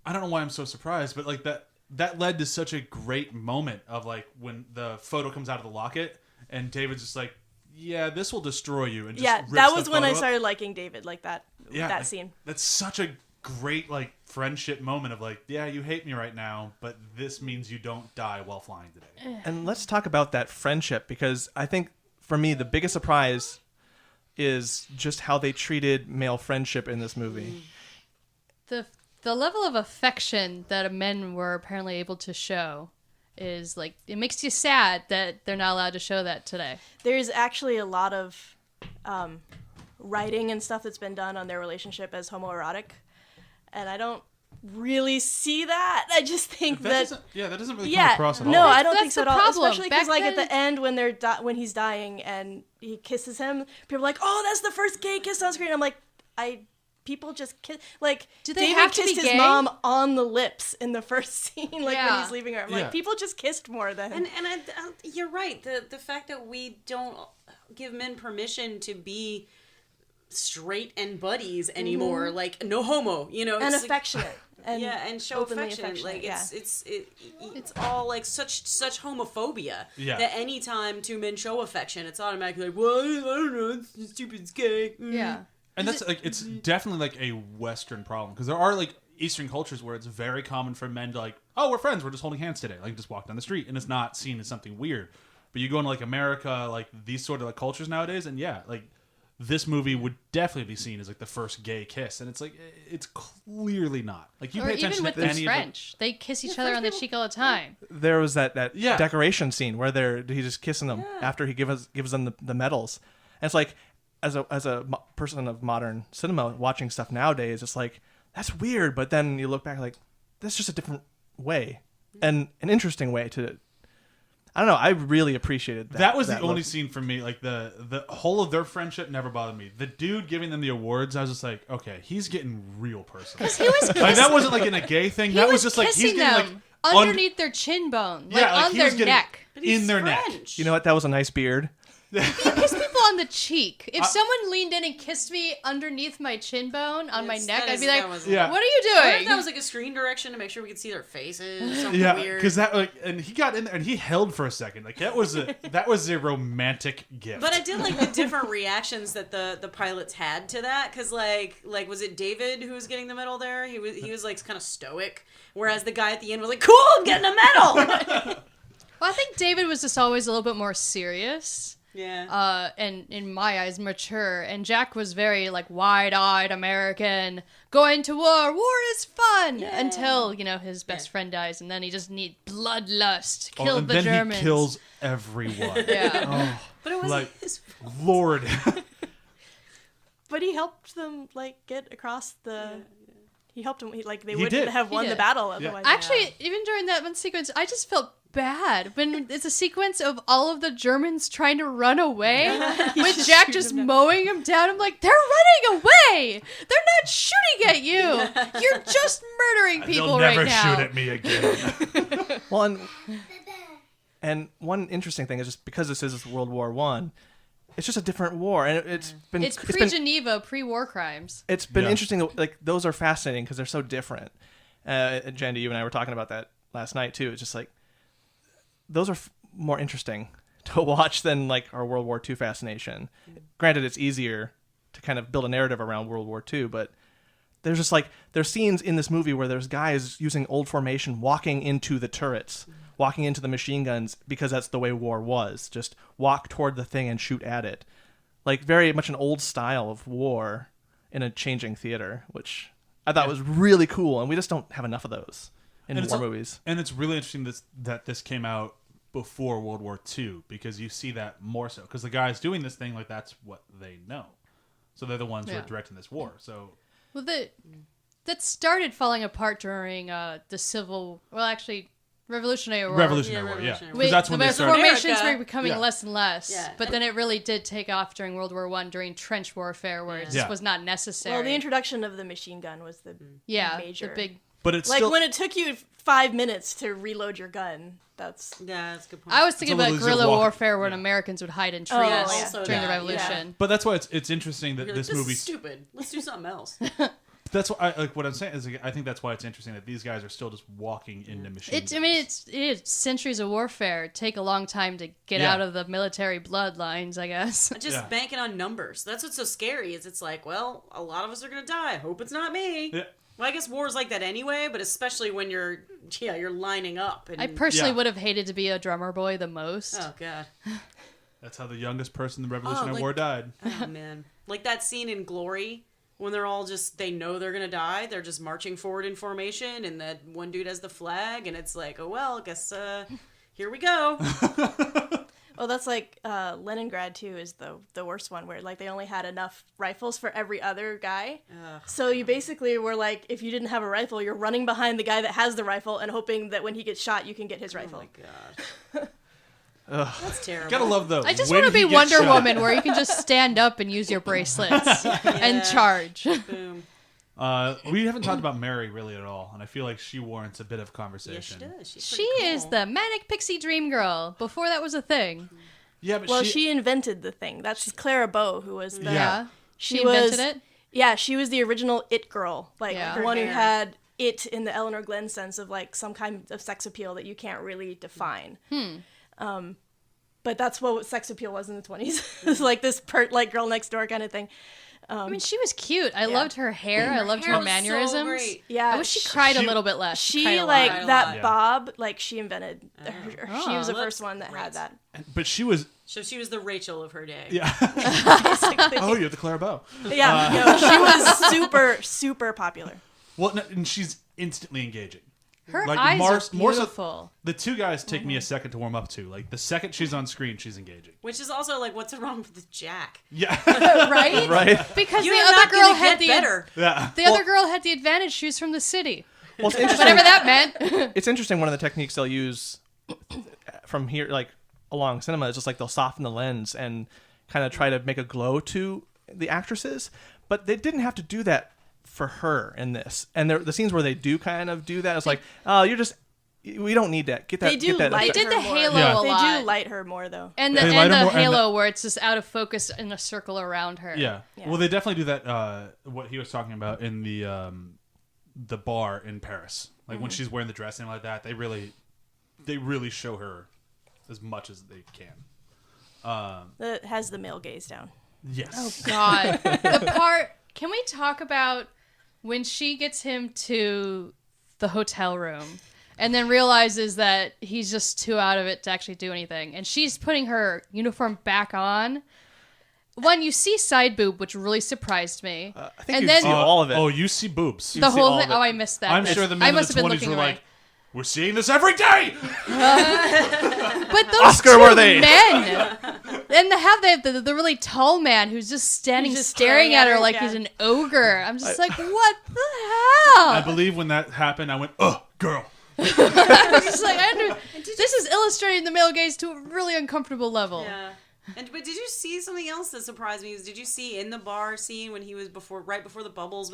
I don't know why I'm so surprised, but like that led to such a great moment of like when the photo comes out of the locket and David's just like, yeah, this will destroy you. And just Yeah, rips that the was when I photo up. started liking David, like that Like, scene. That's such a great like friendship moment of like, yeah, you hate me right now, but this means you don't die while flying today. And let's talk about that friendship, because I think for me the biggest surprise is just how they treated male friendship in this movie. The level of affection that men were apparently able to show is like, it makes you sad that they're not allowed to show that today. There's actually a lot of writing and stuff that's been done on their relationship as homoerotic, and I don't really see that. I just think that doesn't really come across at all. no, I don't That's think so the at all. problem. Especially because, Back like, at then- the end when when he's dying and he kisses him, people are like, "Oh, that's the first gay kiss on screen." I'm like, people just kiss. Like, Do they David have to kissed be his gay? mom on the lips in the first scene, like when Yeah. he's leaving her. I'm Yeah. like, people just kissed more than. And you're right. The fact that we don't give men permission to be straight and buddies anymore, like no homo, you know, and it's like- affectionate. And and show openly affection. Like affectionate, it's all like such homophobia Yeah. that anytime two men show affection, it's automatically like, well, I don't know, it's stupid, it's gay. Yeah. And that's like, it's definitely like a Western problem because there are like Eastern cultures where it's very common for men to like, oh, we're friends, we're just holding hands today, like just walk down the street, and it's not seen as something weird. But you go into like America, like these sort of like cultures nowadays, and yeah, like this movie would definitely be seen as like the first gay kiss, and it's like it's clearly not. Like you Or pay even attention with to the any French. They kiss each other French on the people- cheek all the time. There was that Yeah. decoration scene where he's just kissing them after he gives them the medals. And it's like, as a person of modern cinema watching stuff nowadays, it's like, that's weird. But then you look back like, that's just a different way, and an interesting way to. I don't know. I really appreciated that. That was the look. only scene for me. Like the whole of their friendship never bothered me. The dude giving them the awards, I was just like, okay, he's getting real personal. He was Like that wasn't like in a gay thing. He That was was just like he's kissing getting them like underneath their chin bone, like yeah, like on he their was getting neck. But he's in their neck. French. You know what? That was a nice beard. He kissed people on the cheek. If someone leaned in and kissed me underneath my chin bone on my That's- neck, that I'd is- be like, that was- Yeah. "What are you I wonder if doing?" that was like a screen direction to make sure we could see their faces. Something Yeah, weird. because that like, and he got in there and he held for a second. Like that was a romantic gift. But I did like the different reactions that the pilots had to that, because like was it David who was getting the medal there? He was like kind of stoic, whereas the guy at the end was like, "Cool, I'm getting a medal." Well, I think David was just always a little bit more serious. Yeah. And in my eyes, mature. And Jack was very like wide-eyed American, going to war. War is fun until his best friend dies, and then he just need bloodlust, kill and the then Germans. he kills everyone. Yeah. But it was like- his Lord. But he helped them like get across the. He helped them. They He wouldn't did. have He won the did. battle otherwise. Actually, even during that one sequence, I just felt bad when it's a sequence of all of the Germans trying to run away with Jack just mowing them down. I'm like, they're running away. They're not shooting at you. You're just murdering people They'll right never now. shoot at me again. Well, and one interesting thing is just because this is World War One, it's just a different war, and it's been It's pre-Geneva, pre-war crimes. It's been Yeah. interesting. Like those are fascinating because they're so different. Jandy, you and I were talking about that last night too. It's just like those are more interesting to watch than like our World War II fascination. Granted, it's easier to kind of build a narrative around World War II, but there's just like there's scenes in this movie where there's guys using old formation, walking into the turrets, walking into the machine guns because that's the way war was. Just walk toward the thing and shoot at it. Like very much an old style of war in a changing theater, which I thought was really cool, and we just don't have enough of those in And war movies. And it's really interesting that this came out before World War II because you see that more so because the guys doing this thing, like that's what they know. So they're the ones who are Yeah. directing this war. So Well, that started falling apart during the Civil. Well, actually, Revolutionary War. Revolutionary War, yeah. Revolutionary War. Because that's when the they started. formations America. were becoming Yeah. less and less. Yeah. But then it really did take off during World War One during trench warfare, where it just Yeah. was not necessary. Well, the introduction of the machine gun was the major. the big. But it's Like still. when it took you 5 minutes to reload your gun. That's Yeah, that's a good point. I was thinking little about easier to guerrilla walk- warfare when yeah. Americans would hide in trees yeah. Also during the that, Revolution. But that's why it's interesting that You're like, this this movie. is stupid. Let's do something else. That's what what I'm saying is I think that's why it's interesting that these guys are still just walking into machine guns. It's centuries of warfare take a long time to get Yeah. out of the military bloodlines, I guess. Just Yeah. banking on numbers. That's what's so scary. Is it's like, well, a lot of us are gonna die. I hope it's not me. Yeah. Well, I guess war is like that anyway, but especially when you're lining up. And, I personally Yeah. would have hated to be a drummer boy the most. oh god, That's how the youngest person in the Revolutionary like- War died. oh man, like that scene in Glory when they're all they know they're gonna die. They're just marching forward in formation, and that one dude has the flag, and it's like, oh well, I guess here we go. well, that's like Leningrad too is the worst one where like they only had enough rifles for every other guy. Ugh. So you basically were like, if you didn't have a rifle, you're running behind the guy that has the rifle and hoping that when he gets shot, you can get his Oh rifle. my god, that's terrible. Gotta love those. I just When want to he be gets Wonder shot- Woman, where you can just stand up and use your bracelets and charge. Boom. We haven't talked about Mary really at all, and I feel like she warrants a bit of Yeah, she conversation. does. She's She pretty is cool. the manic pixie dream girl. Before that was a thing. Yeah, but Well, she invented the thing. That's Clara Bow, who was the Yeah. She She invented was- it. Yeah, she was the original it girl, like Yeah. the one who Her hair. had it in the Eleanor Glenn sense of like some kind of sex appeal that you can't really define. But that's what sex appeal was in the 20s. It's like this pert like girl next door kind of thing. I mean, she was cute. I loved her hair. I loved hair her was so mannerisms. great. Yeah, I wish she cried a she- little bit less. She cried a like lot. a that lot. Yeah. bob, like she invented. She was the Oh, first one that that's had that. But she was. So she was the Rachel of her day. Yeah. Basically. Oh, you're the Clara Bow. Yeah, no, she was super popular. Well, no, and she's instantly engaging. Her Like, eyes More are so- beautiful. the two guys take me a second to warm up to. Like the second she's on screen, she's engaging. Which is also like, what's wrong with Jack? Yeah. Right? Right. Because You're the not other girl gonna had get the better. Yeah. the other girl had the advantage. She was from the city. Well, it's interesting. Whatever that meant. It's interesting. One of the techniques they'll use from here, like along cinema, is just like they'll soften the lens and kind of try to make a glow to the actresses. But they didn't have to do that for her in this. And the scenes where they do kind of do that, it's like, oh, we don't need that. Get that. They do get that light They did the her more. halo Yeah. a They lot. do light her more though. And They the, light and her the more, and halo where it's just out of focus in a circle around her. Yeah. Yeah. Well, they definitely do that. What he was talking about in the bar in Paris, like when she's wearing the dress and like that, they really show her as much as they can. That has the male gaze down. Yes. God. The part. Can we talk about when she gets him to the hotel room and then realizes that he's just too out of it to actually do anything, and she's putting her uniform back on? One, you see side boob, which really surprised me. I think And you then- see all of it. Oh, you see boobs. You The see whole all thing. of it. Oh, I missed that. I'm sure the men I in must the have been 20s looking were away. like, "We're seeing this every day." But those Oscar two worthy. men, and they have the really tall man who's just standing He's just staring at her like yeah. he's an ogre. I'm just like, what the hell? I believe when that happened, I went, "Oh, girl." I'm just like, this is illustrating the male gaze to a really uncomfortable level. Yeah. But did you see something else that surprised me? Did you see in the bar scene when he was right before the bubbles?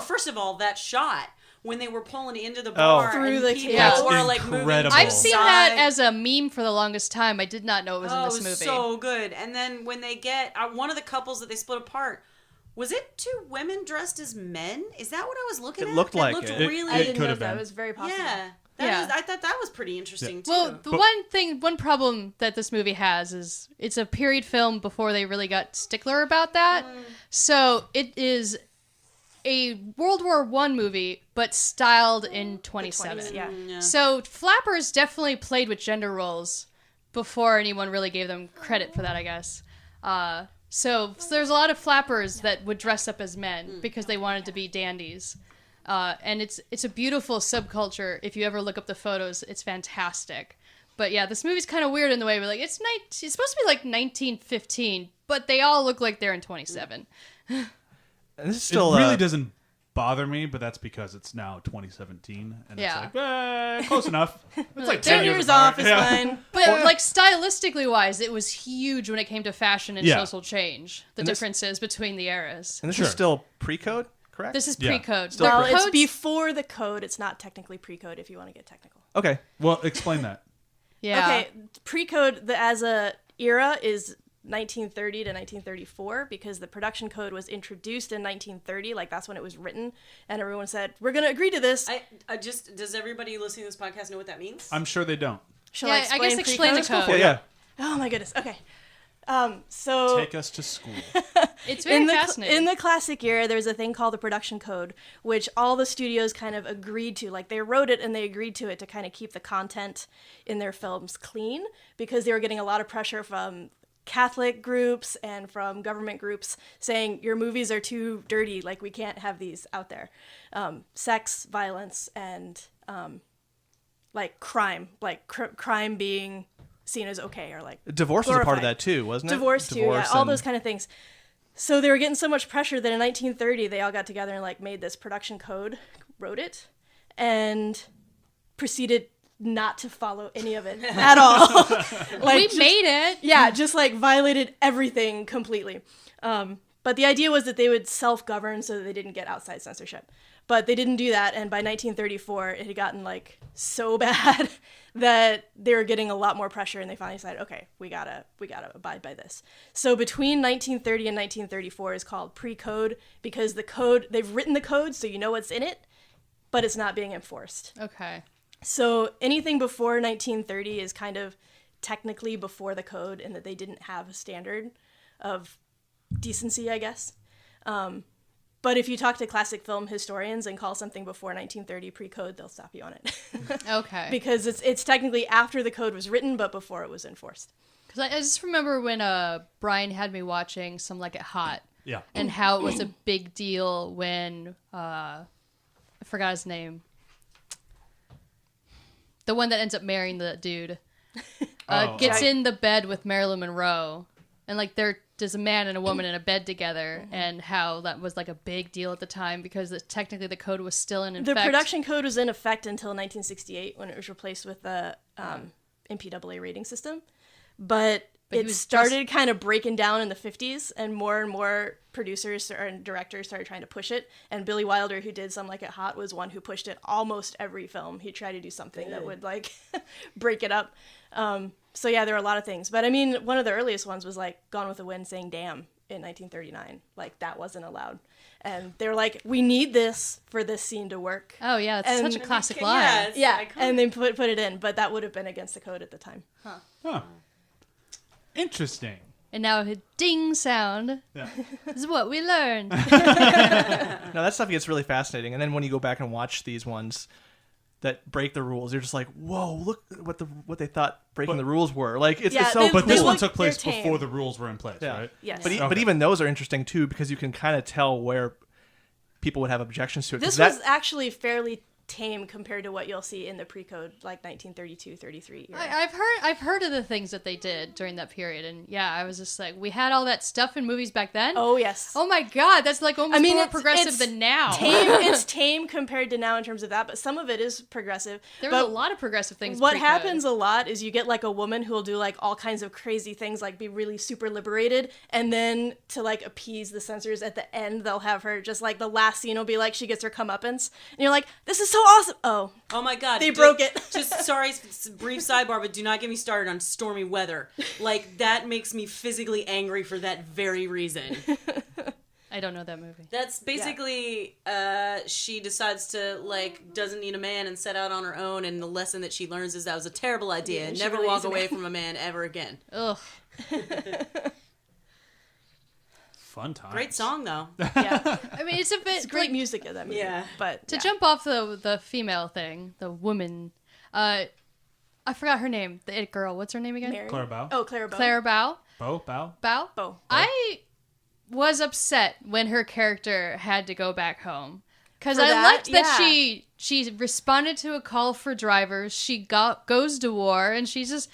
First of all, that shot when they were pulling into the bar Through and the people cable. were That's like moving. incredible. I've seen that side. as a meme for the longest time. I did not know it was in this it was movie. so good. And then when they get one of the couples that they split apart, was it two women dressed as men? Is that what I was looking It at? looked That like looked it. really. I didn't could know have that. been. It was very possible. Yeah. Yeah. I thought that was pretty interesting too. Well, the one problem that this movie has is it's a period film before they really got stickler about that. So it is a World War I movie, but styled in 27. Yeah. Yeah. So flappers definitely played with gender roles before anyone really gave them credit for that, I guess. So there's a lot of flappers that would dress up as men because they wanted to be dandies. And it's a beautiful subculture. If you ever look up the photos, it's fantastic. But yeah, this movie's kind of weird in the way we're like, it's supposed to be like 1915, but they all look like they're in 27. And this is It still really doesn't bother me, but that's because it's now 2017, and Yeah. it's like, close enough. It's like 10 10 years apart. off is fine. But like stylistically wise, it was huge when it came to fashion and Yeah. social change. The And this- differences between the eras. And this Sure. is still pre-code, correct? This is Yeah. pre-code. Still The Well, it's codes- before the code. It's not technically pre-code if you want to get technical. Okay. Well, explain that. Yeah. Okay, pre-code as a era is 1930 to 1934 because the production code was introduced in 1930. Like that's when it was written, and everyone said we're going to agree to this. I just does everybody listening to this podcast know what that means? I'm sure they don't. Shall Yeah, I guess explain the pre-code? code. Yeah. Oh my goodness. Okay. So Take us to school. It's very in the fascinating. classic era, there's a thing called the production code, which all the studios kind of agreed to. Like they wrote it and they agreed to it to kind of keep the content in their films clean because they were getting a lot of pressure from Catholic groups and from government groups saying your movies are too dirty, like we can't have these out there. Sex, violence, and like crime, like crime being seen as okay or like Divorce was a part of glorified. that too, wasn't it? Divorce too, yeah, all and- those kind of things. So they were getting so much pressure that in 1930 they all got together and like made this production code, wrote it, and proceeded not to follow any of it at all. we made it. Yeah, just like violated everything completely. But the idea was that they would self-govern so that they didn't get outside censorship. But they didn't do that, and by 1934 it had gotten like so bad that they were getting a lot more pressure, and they finally decided, okay, we gotta abide by this. So between 1930 and 1934 is called pre-code because the code, they've written the code so you know what's in it, but it's not being enforced. Okay. So anything before 1930 is kind of technically before the code in that they didn't have a standard of decency, I guess. But if you talk to classic film historians and call something before 1930 pre-code, they'll stop you on it. Okay. Because it's technically after the code was written, but before it was enforced. Because I just remember when Brian had me watching Some Like It Hot, Yeah. and how it was a big deal when I forgot his name. The one that ends up marrying the dude gets in the bed with Marilyn Monroe, and like there's a man and a woman in a bed together, and how that was like a big deal at the time because technically the code was still in effect. The production code was in effect until 1968 when it was replaced with the MPAA rating system. But he it was started kind of breaking down in the 50s, and more producers and directors started trying to push it. And Billy Wilder, who did Some Like It Hot, was one who pushed it almost every film. He tried to do something that would like break it up. So yeah, there were a lot of things. But I mean, one of the earliest ones was like Gone with the Wind saying damn in 1939. Like that wasn't allowed. And they were like, we need this for this scene to work. Oh yeah, it's And- such a classic Yeah, line. it's Yeah, iconic. and they put it in, but that would have been against the code at the time. Huh. Interesting. And now a ding sound Yeah. is what we learned. No, that stuff gets really fascinating. And then when you go back and watch these ones that break the rules, you're just like, whoa, look what they thought breaking the rules were. Like it's Yeah, so they- cool. But this They one look- took place they're tame. before the rules were in place, Yeah. right? Yes. But Okay. even those are interesting too because you can kind of tell where people would have objections to it. 'Cause This was actually fairly tame compared to what you'll see in the pre-code, like 1932, 33. Era. I've heard of the things that they did during that period, and yeah, I was just like, we had all that stuff in movies back then. Oh yes. Oh my god, that's like almost more it's- progressive it's than now. Tame. It's tame compared to now in terms of that, but some of it is progressive. There was but a lot of progressive things. what pre-code. happens a lot is you get like a woman who will do like all kinds of crazy things, like be really super liberated, and then to like appease the censors at the end, they'll have her just like the last scene will be like she gets her comeuppance, and you're like, this is so awesome. Oh my god. They broke it. Just sorry, brief sidebar, but do not get me started on Stormy Weather. Like that makes me physically angry for that very reason. I don't know that movie. That's basically she decides to like doesn't need a man and set out on her own, and the lesson that she learns is that was a terrible idea. Yeah, and she never really walk is a away man. from a man ever again. Ugh. Fun time. Great song though. Yeah, I mean, it's a bit it's great like, music in that movie. Yeah. But to yeah. jump off the female thing, the woman. I forgot her name. The it girl. What's her name again? Mary. Clara Bow? Oh, Clara Bow. Claire Bow. Bow? Bow. Bow. I was upset when her character had to go back home because For I that? liked that Yeah. she responded to a call for drivers. She goes to war and she's just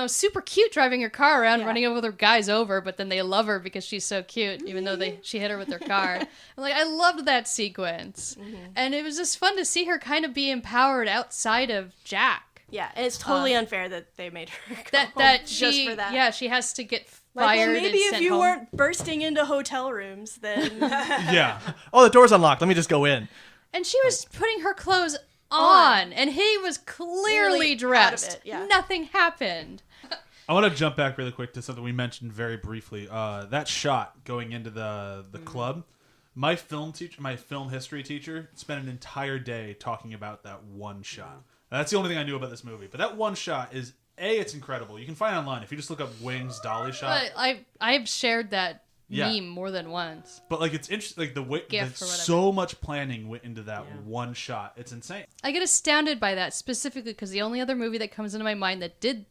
super cute driving her car around, Yeah. running other guys over, but then they love her because she's so cute, even though she hit her with their car. I loved that sequence. And it was just fun to see her kind of be empowered outside of Jack. Yeah, and it's totally unfair that they made her go That home she, just for that. yeah, she has to get Like, fired well, maybe and if sent you home. weren't bursting into hotel rooms, then Yeah. Oh, the door's unlocked. Let me just go in. And she was putting her clothes on, and he was clearly Really dressed. out of it, yeah. Nothing happened. I want to jump back really quick to something we mentioned very briefly. That shot going into the club. My film history teacher spent an entire day talking about that one shot. That's the only thing I knew about this movie. But that one shot is it's incredible. You can find it online if you just look up Wings dolly shot. But I've shared that Yeah. meme more than once. But it's interesting. The way GIF or whatever. so much planning went into that one shot. It's insane. I get astounded by that specifically because the only other movie that comes into my mind that did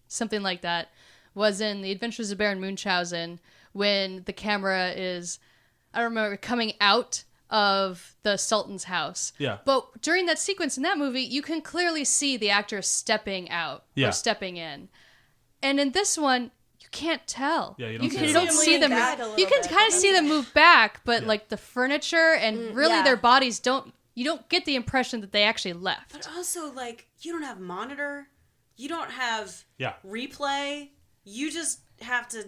something like that was in The Adventures of Baron Munchausen, when the camera is, I don't remember, coming out of the Sultan's house. Yeah. But during that sequence in that movie, you can clearly see the actor stepping out Yeah. or stepping in. And in this one, you can't tell. Yeah, you don't see you them. don't See see them them. lean back a little You can bit, kind of but see them move back, but Yeah. like the furniture and really yeah. their bodies you don't get the impression that they actually left. But also, you don't have monitor. You don't have Yeah. replay. You just have to,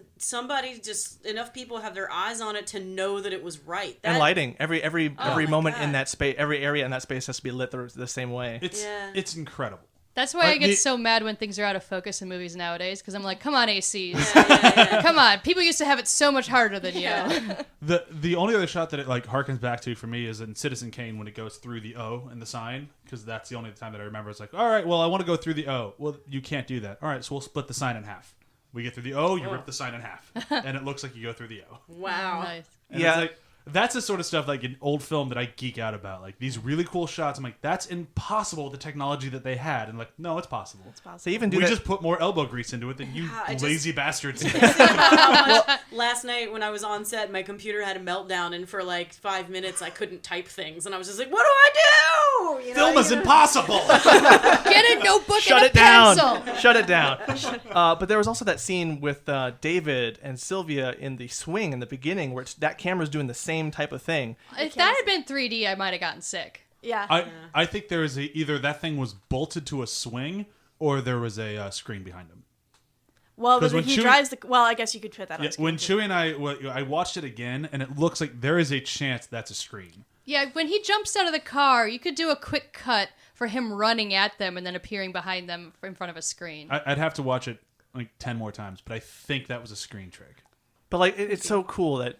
enough people have their eyes on it to know that it was right. And lighting. Every my moment God. in that space, every area in that space has to be lit the same way. It's incredible. That's why I Like, get so mad when things are out of focus in movies nowadays, because I'm like, come on, ACs. Yeah. Come on. People used to have it so much harder than you. The only other shot that it harkens back to for me is in Citizen Kane when it goes through the O in the sign, because that's the only time that I remember. It's like, all right, well, I want to go through the O. Well, you can't do that. All right, so we'll split the sign in half. We get through the O, you rip the sign in half, and it looks like you go through the O. Wow. Nice. And Yeah. it's like, that's the sort of stuff in old film that I geek out about. These really cool shots. I'm like, that's impossible with the technology that they had. And no, it's possible. it's possible. They even do We that. just put more elbow grease into it than you I just- lazy bastards. Last night when I was on set, my computer had a meltdown, and for 5 minutes I couldn't type things, and I was just like, "What do I do?" Film is impossible. Get a notebook Shut and it a down. pencil. Shut it down. But there was also that scene with David and Sylvia in the swing in the beginning, where that camera's doing the same type of thing. If that had been 3D, I might have gotten sick. Yeah. I think there is either that thing was bolted to a swing or there was a screen behind him. Well, 'Cause but when he Chewie- drives the. Well, I guess you could put that on Yeah, screen. when too. Chewie and I watched it again, and it looks like there is a chance that's a screen. Yeah, when he jumps out of the car, you could do a quick cut for him running at them and then appearing behind them in front of a screen. I'd have to watch it 10 more times, but I think that was a screen trick. But it's so cool that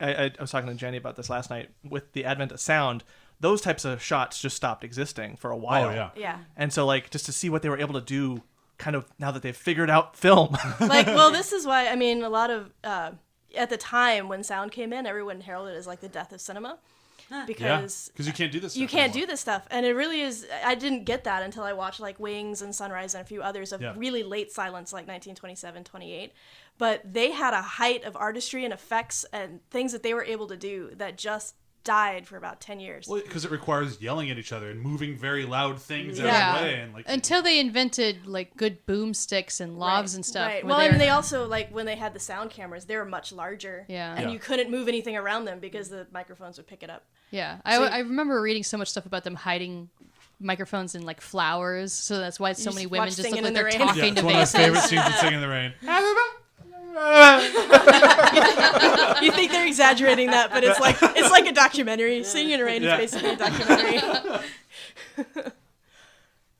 I was talking to Jenny about this last night. With the advent of sound, those types of shots just stopped existing for a while. Oh, yeah. Yeah. And so just to see what they were able to do, kind of now that they've figured out film. Well, this is why, I mean, a lot of, at the time when sound came in, everyone heralded it as the death of cinema. Because Because you can't do this you stuff can't anymore. do this stuff. And it really is, I didn't get that until I watched Wings and Sunrise and a few others of Yeah. really late silence, 1927, 28. But they had a height of artistry and effects and things that they were able to do that just died for about 10 years. Well, because it requires yelling at each other and moving very loud things Yeah. out of the way. And Until they invented good boomsticks and lavs and stuff. Right. where Well, I mean, they're- they also, when they had the sound cameras, they were much larger. Yeah. And Yeah. you couldn't move anything around them because the microphones would pick it up. Yeah, So- I remember reading so much stuff about them hiding microphones in flowers, so that's why so You many just women watch just look Singing like in the they're Rain. yeah, talking it's to one of my favorite vases. scenes in Singing in the Rain. You think they're exaggerating that, but it's like a documentary. Singing in the Rain Yeah. is basically a documentary.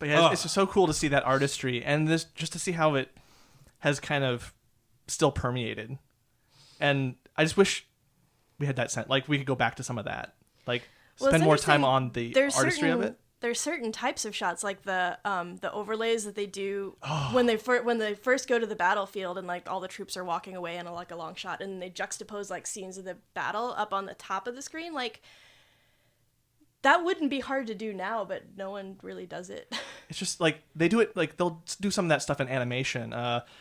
But yeah, Oh. it's just so cool to see that artistry and this just to see how it has kind of still permeated. And I just wish we had that sense. We could go back to some of that. Well, Spend it's more time interesting. on the There's artistry of it. There's certain types of shots, like the overlays that they do when they first go to the battlefield and all the troops are walking away in a long shot, and they juxtapose scenes of the battle up on the top of the screen. That wouldn't be hard to do now, but no one really does it. It's just they do it they'll do some of that stuff in animation.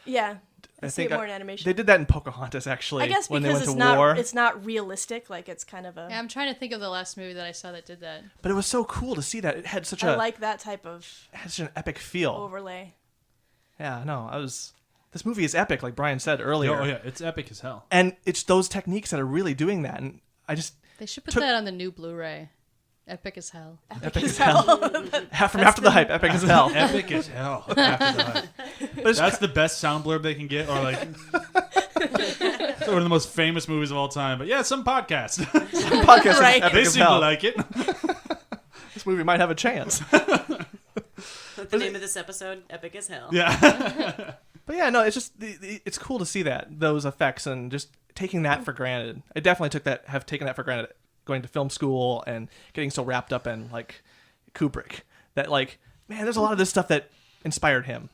Yeah, I see think it more in animation. they did that in Pocahontas actually. I guess when they because went it's to war. it's not realistic. It's kind of a. Yeah, I'm trying to think of the last movie that I saw that did that. But it was so cool to see that it had such I a like that type of it had such an epic feel. overlay. Yeah, no, this movie is epic, like Brian said earlier. Oh yeah, it's epic as hell. And it's those techniques that are really doing that. And I just They should put that on the new Blu-ray. Epic as hell. epic as hell. From after the hype, epic as hell. Epic as hell. After the hype. That's the best sound blurb they can get, or like it's one of the most famous movies of all time. But yeah, some podcast. Podcast Right. is epic They as seem to hell. like it. This movie might have a chance. The name of this episode, Epic as Hell. Yeah. But yeah, no, it's just it's cool to see those effects and just taking that for granted. I definitely have taken that for granted going to film school and getting so wrapped up in like Kubrick that like, man, there's a lot of this stuff that inspired him,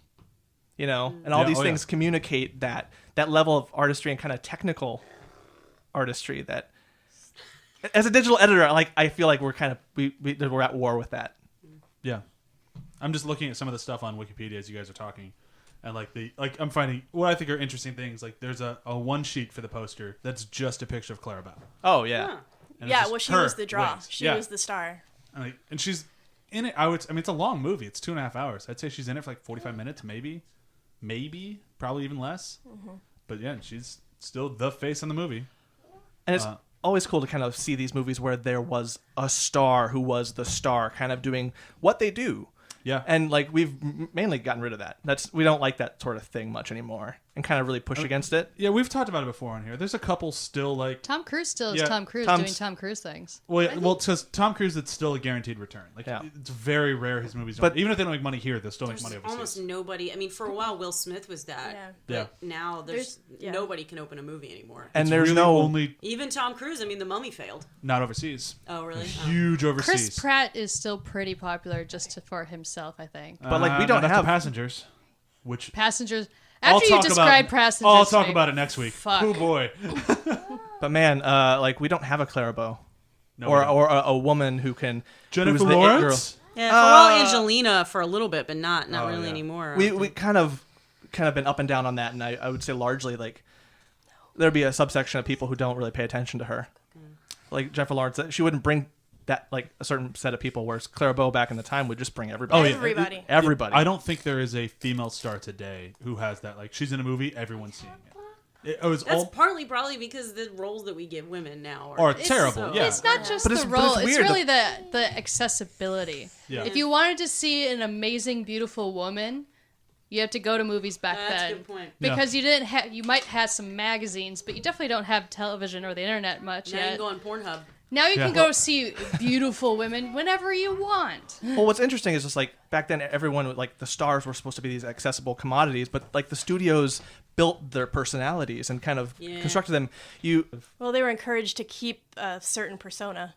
you know, and all Yeah, these things communicate that level of artistry and kind of technical artistry that as a digital editor, like I feel like we're kind of we're at war with that. Yeah. I'm just looking at some of the stuff on Wikipedia as you guys are talking. And I'm finding what I think are interesting things. Like there's a one sheet for the poster that's just a picture of Clarabelle. Oh yeah. Huh. And it's Yeah, just well, she her was the draw. wings. She Yeah. was the star. And she's in it. I mean, it's a long movie. It's 2.5 hours. I'd say she's in it for like 45 minutes, maybe, probably even less. Mm-hmm. But yeah, she's still the face on the movie. And it's always cool to kind of see these movies where there was a star who was the star kind of doing what they do. Yeah. And like we've mainly gotten rid of that. We don't like that sort of thing much anymore and kind of really push against it. Yeah, we've talked about it before on here. There's a couple still like Tom Cruise still is Yeah, Tom Cruise Tom's- doing Tom Cruise things. because Tom Cruise, it's still a guaranteed return. Like Yeah. it's very rare his movies. But- Even if they don't make money here, they'll still make There's money overseas. almost nobody. I mean, for a while, Will Smith was that. Yeah. But Yeah. now there's yeah. nobody can open a movie anymore. And It's there's really no only Even Tom Cruise. I mean, The Mummy failed. not overseas. Oh, really? Oh. Huge overseas. Chris Pratt is still pretty popular for himself, I think. But, like, we don't not after have- Passengers, which Passengers. I'll After you talk describe about, Passengers, I'll to talk me, about it next week. Fuck. Oh boy. But man, like we don't have a Clarabelle No, or we don't. or a woman who can Jennifer who's the it girl. Lawrence. Yeah, for a while, Angelina for a little bit, but not Oh, really yeah. anymore. We kind of been up and down on that, and I would say largely like there'd be a subsection of people who don't really pay attention to her, like Jennifer Lawrence. She wouldn't bring that like a certain set of people, whereas Clarabelle back in the time would just bring everybody. Oh yeah, Everybody. Everybody. I don't think there is a female star today who has that. Like she's in a movie, everyone's seeing it. It was That's all partly probably because the roles that we give women now or are terrible. so- Yeah, It's not just But the it's- but role; it's it's, weird. really the accessibility. Yeah. If you wanted to see an amazing, beautiful woman, you have to go to movies back That's a then. good point. Yeah. Because you didn't have, you might have some magazines, but you definitely don't have television or the internet much Now you yet. can go on Pornhub. Now you Yeah. can go see beautiful women whenever you want. Well, what's interesting is just like back then, everyone like the stars were supposed to be these accessible commodities, but like the studios built their personalities and kind of Yeah. constructed them. Well, they were encouraged to keep a certain persona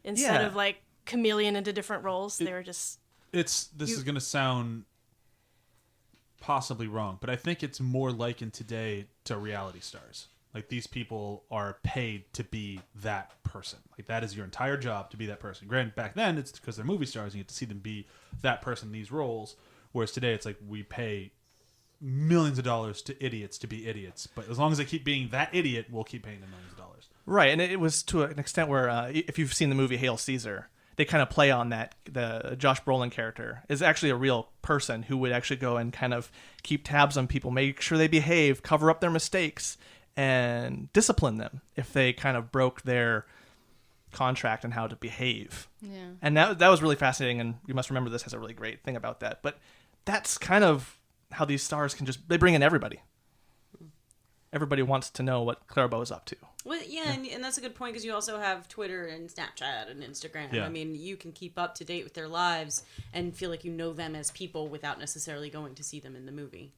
instead Yeah. of like chameleon into different roles. They were just this is gonna sound possibly wrong, but I think it's more likened today to reality stars. Like these people are paid to be that person. Like that is your entire job to be that person. Granted, back then it's because they're movie stars and you get to see them be that person in these roles. Whereas today it's like we pay millions of dollars to idiots to be idiots. But as long as they keep being that idiot, we'll keep paying them millions of dollars. Right, and it was to an extent where if you've seen the movie Hail Caesar, they kind of play on that. The Josh Brolin character is actually a real person who would actually go and kind of keep tabs on people, make sure they behave, cover up their mistakes, and discipline them if they kind of broke their contract and how to behave. Yeah. And that was really fascinating, and you must remember this has a really great thing about that. But that's kind of how these stars can they bring in everybody. Everybody wants to know what Clarabelle is up to. Well, yeah, and that's a good point because you also have Twitter and Snapchat and Instagram. Yeah. I mean, you can keep up to date with their lives and feel like you know them as people without necessarily going to see them in the movie.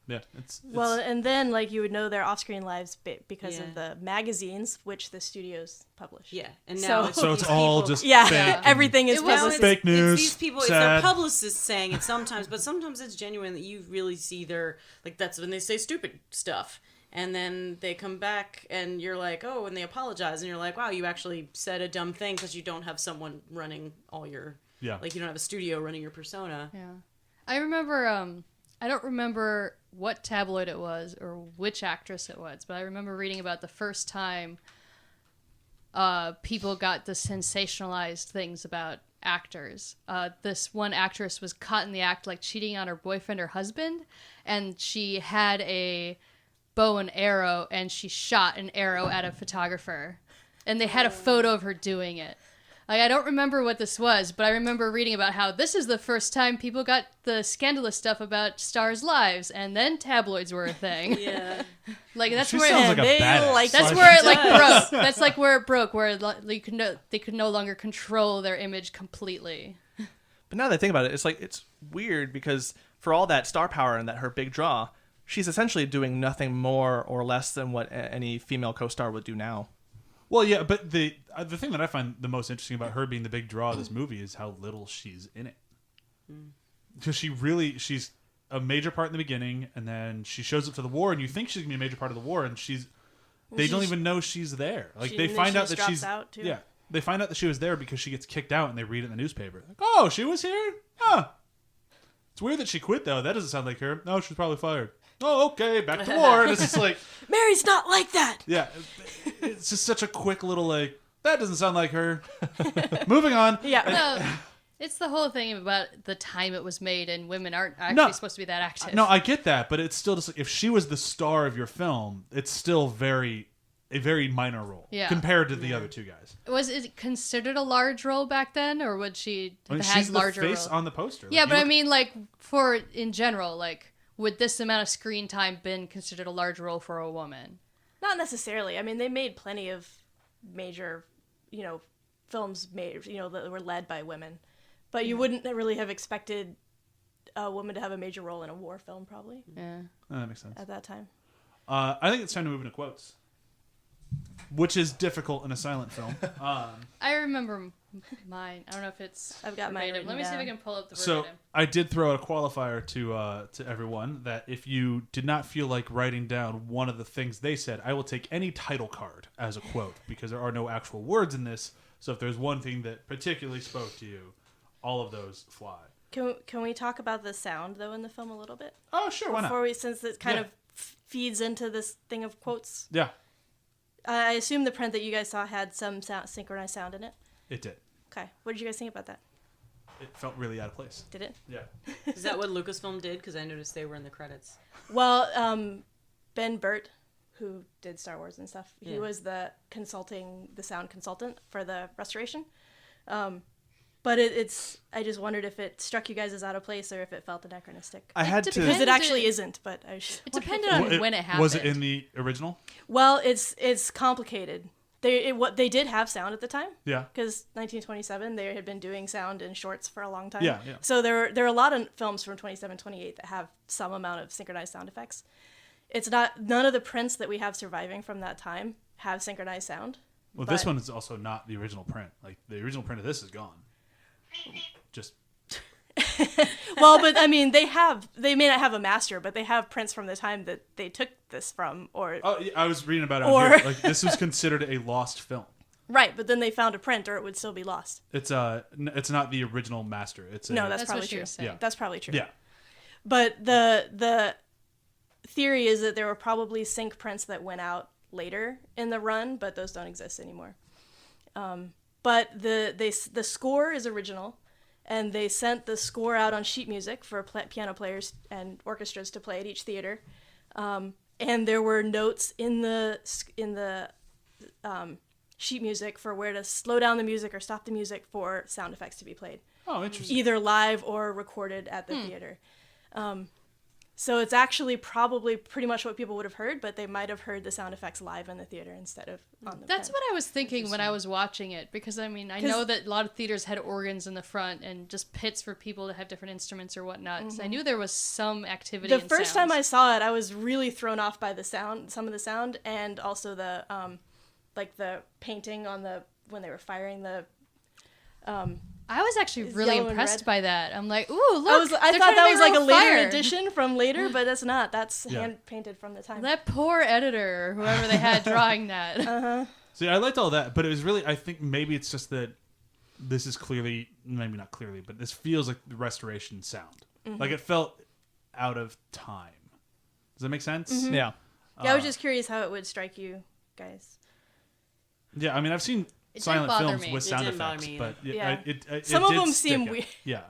Yeah, it's well, and then like you would know their off-screen lives because Yeah. of the magazines which the studios publish. Yeah, and So- now so it's these all people- just Yeah, fake and- everything is Well, published. Fake news, It's these people, it's sad. their publicists saying it sometimes, but sometimes it's genuine that you really see their, like, that's when they say stupid stuff. And then they come back and you're like, oh, and they apologize. And you're like, wow, you actually said a dumb thing because you don't have someone running all your, Yeah. like, you don't have a studio running your persona. Yeah. I remember, I don't remember what tabloid it was or which actress it was, but I remember reading about the first time people got the sensationalized things about actors. This one actress was caught in the act, like, cheating on her boyfriend or husband, and she had a bow and arrow, and she shot an arrow at a photographer. And they had a photo of her doing it. Like, I don't remember what this was, but I remember reading about how this is the first time people got the scandalous stuff about stars' lives, and then tabloids were a thing. Yeah. Like, that's She where sounds like a they badass. like that's She where it does. broke. That's like where it broke, where they could no longer control their image completely. But now that I think about it, it's like it's weird because for all that star power and that her big draw, she's essentially doing nothing more or less than what any female co-star would do now. Well, yeah, but the thing that I find the most interesting about her being the big draw of this movie is how little she's in it. Because she's a major part in the beginning, and then she shows up to the war, and you think she's gonna be a major part of the war, and they don't even know she's there. Like, they find out that she's out too. yeah, they find out that she was there because she gets kicked out, and they read it in the newspaper. Like, oh, she was here? Huh. It's weird that she quit though. That doesn't sound like her. No, she's probably fired. Oh, okay, back to war. And it's just like, Mary's not like that. yeah, it's just such a quick little like, that doesn't sound like her. Moving on. Yeah. No, it's the whole thing about the time it was made, and women aren't actually supposed to be that active. No, I get that, but it's still just like, if she was the star of your film, it's still a very minor role compared to the other two guys. Was it considered a large role back then, or would she I mean, have she's the larger face role? on the poster. Like, Yeah, you but I look- mean, like, for in general, like, would this amount of screen time been considered a large role for a woman? Not necessarily. I mean, they made plenty of major, films made, that were led by women. But you wouldn't really have expected a woman to have a major role in a war film, probably, Yeah. Oh, that makes sense. at that time. I think it's time to move into quotes, which is difficult in a silent film. I remember mine. I don't know if it's. I've got mine verbatim. written Let me see if I down. can pull up the So verbatim. I did throw out a qualifier to everyone that if you did not feel like writing down one of the things they said, I will take any title card as a quote because there are no actual words in this. So if there's one thing that particularly spoke to you, all of those fly. Can we talk about the sound though in the film a little bit Oh, sure, why not? before since it kind Yeah. of feeds into this thing of quotes? Yeah, I assume the print that you guys saw had some synchronized sound in it. it did. Okay, what did you guys think about that? It felt really out of place. Did it? Yeah. Is that what Lucasfilm did? Because I noticed they were in the credits. Well, Ben Burt, who did Star Wars and stuff, he Yeah. was the sound consultant for the restoration. But it's. I just wondered if it struck you guys as out of place or if it felt anachronistic. I had It to. Because it depended- actually isn't. But I just It depended on when it happened. Was it in the original? Well, it's complicated. They did have sound at the time. Yeah. Because 1927, they had been doing sound in shorts for a long time. Yeah. So there are a lot of films from 27, 28 that have some amount of synchronized sound effects. None of the prints that we have surviving from that time have synchronized sound. Well, this one is also not the original print. Like, the original print of this is gone. Just Well, but I mean, they may not have a master, but they have prints from the time that they took this from, or oh, yeah, I was reading about it on Or- here. Like, this was considered a lost film. right. But then they found a print, or it would still be lost. It's not the original master. It's No, that's That's probably what she true. was saying. Yeah. That's probably true. yeah. But the theory is that there were probably sync prints that went out later in the run, but those don't exist anymore. But the score is original, and they sent the score out on sheet music for piano players and orchestras to play at each theater. And there were notes in the sheet music for where to slow down the music or stop the music for sound effects to be played, Oh, interesting. either live or recorded at the theater. So it's actually probably pretty much what people would have heard, but they might have heard the sound effects live in the theater instead of on the That's print. what I was thinking when I was watching it, because I mean, I 'Cause- know that a lot of theaters had organs in the front and just pits for people to have different instruments or whatnot. So I knew there was some activity. The in first sounds. time I saw it, I was really thrown off by the sound, some of the sound, and also the like the painting on when they were firing the. I was actually It's really yellow and impressed red. by that. I'm like, ooh, look! I they're thought trying to that make was like a real later fire. edition from later, but that's not. That's Yeah. hand painted from the time. That poor editor, or whoever they had drawing that. See, I liked all that, but it was really, I think maybe it's just that this is clearly, maybe not clearly, but this feels like the restoration sound. Like, it felt out of time. Does that make sense? Yeah. Yeah, I was just curious how it would strike you guys. Yeah, I mean, I've seen It didn't silent bother films me. with It sound didn't bother effects, me but Yeah. it Some of did them stick seem out. weird. Yeah.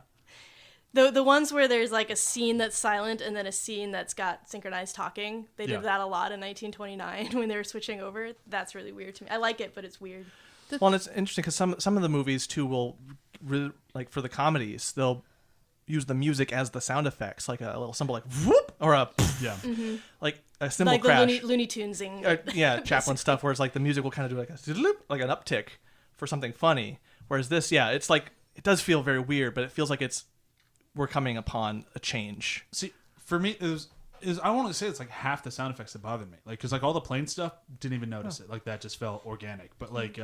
The ones where there's like a scene that's silent and then a scene that's got synchronized talking, they did Yeah. that a lot in 1929 when they were switching over. That's really weird to me. I like it, but it's weird. Well, and it's interesting because some of the movies too will, like for the comedies, they'll use the music as the sound effects, like a little symbol, like whoop, or a Yeah. like a cymbal Like crash. the Looney Tunesing. Yeah, Chaplin stuff, where it's like the music will kind of do like a zoop, like an uptick for something funny. Whereas this, yeah, it's like it does feel very weird, but it feels like we're coming upon a change. See, for me, I want to say it's like half the sound effects that bothered me. Like, because like all the plane stuff, didn't even notice it. Like that just felt organic. But like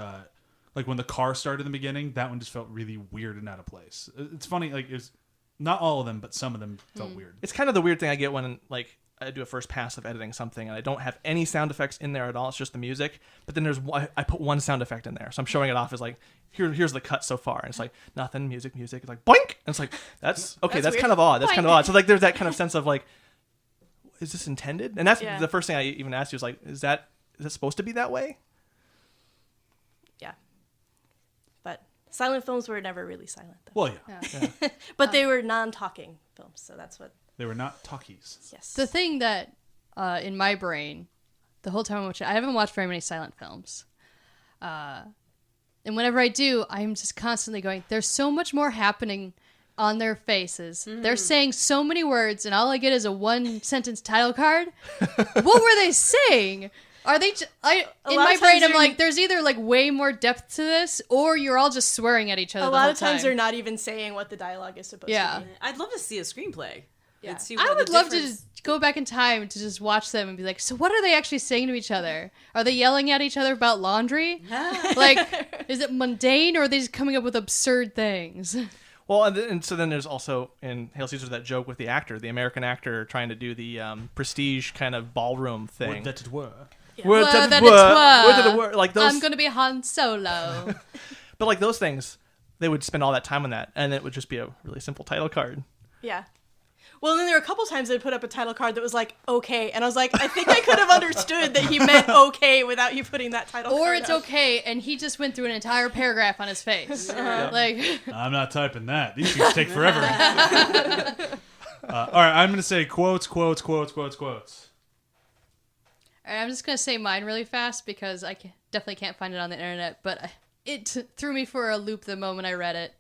when the car started in the beginning, that one just felt really weird and out of place. It's funny, like it's not all of them, but some of them felt weird. It's kind of the weird thing I get when like I do a first pass of editing something and I don't have any sound effects in there at all. It's just the music. But then I put one sound effect in there, so I'm showing it off as like here's the cut so far, and it's like nothing, music. It's like boink, and it's like that's okay. That's weird. kind of odd. That's Boink. kind of odd. So like there's that kind of sense of like, is this intended? And that's Yeah. the first thing I even asked you was like, is that supposed to be that way? Yeah. But silent films were never really silent, though. Well, yeah. But they were non-talking films, so that's what. They were not talkies. Yes. The thing that in my brain, the whole time I haven't watched very many silent films. And whenever I do, I'm just constantly going, there's so much more happening on their faces. They're saying so many words, and all I get is a one-sentence title card. What were they saying? Are they? In lot my of brain, times I'm they're- like, there's either like way more depth to this, or you're all just swearing at each other. a the lot whole of times time. they're not even saying what the dialogue is supposed Yeah. to be. I'd love to see a screenplay. Yeah. And see I what would the love to difference- just go back in time to just watch them and be like, so what are they actually saying to each other? Are they yelling at each other about laundry? Like, is it mundane, or are they just coming up with absurd things? Well, and so then there's also in Hail Caesar that joke with the actor, the American actor trying to do the prestige kind of ballroom thing. Would that it were. Would Well, that then it it's were. were. Would that it were. Like those, I'm gonna be Han Solo. but like those things, they would spend all that time on that, and it would just be a really simple title card. Yeah. Well, then there were a couple times they put up a title card that was like, okay. And I was like, I think I could have understood that he meant okay without you putting that title card Or it's up. okay, and he just went through an entire paragraph on his face. Like, I'm not typing that. These things take forever. All right, I'm going to say quotes. Alright, I'm just gonna say mine really fast because I definitely can't find it on the internet, but it threw me for a loop the moment I read it.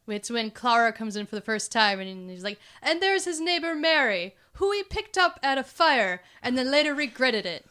It's when Clara comes in for the first time, and he's like, and there's his neighbor Mary, who he picked up at a fire and then later regretted it.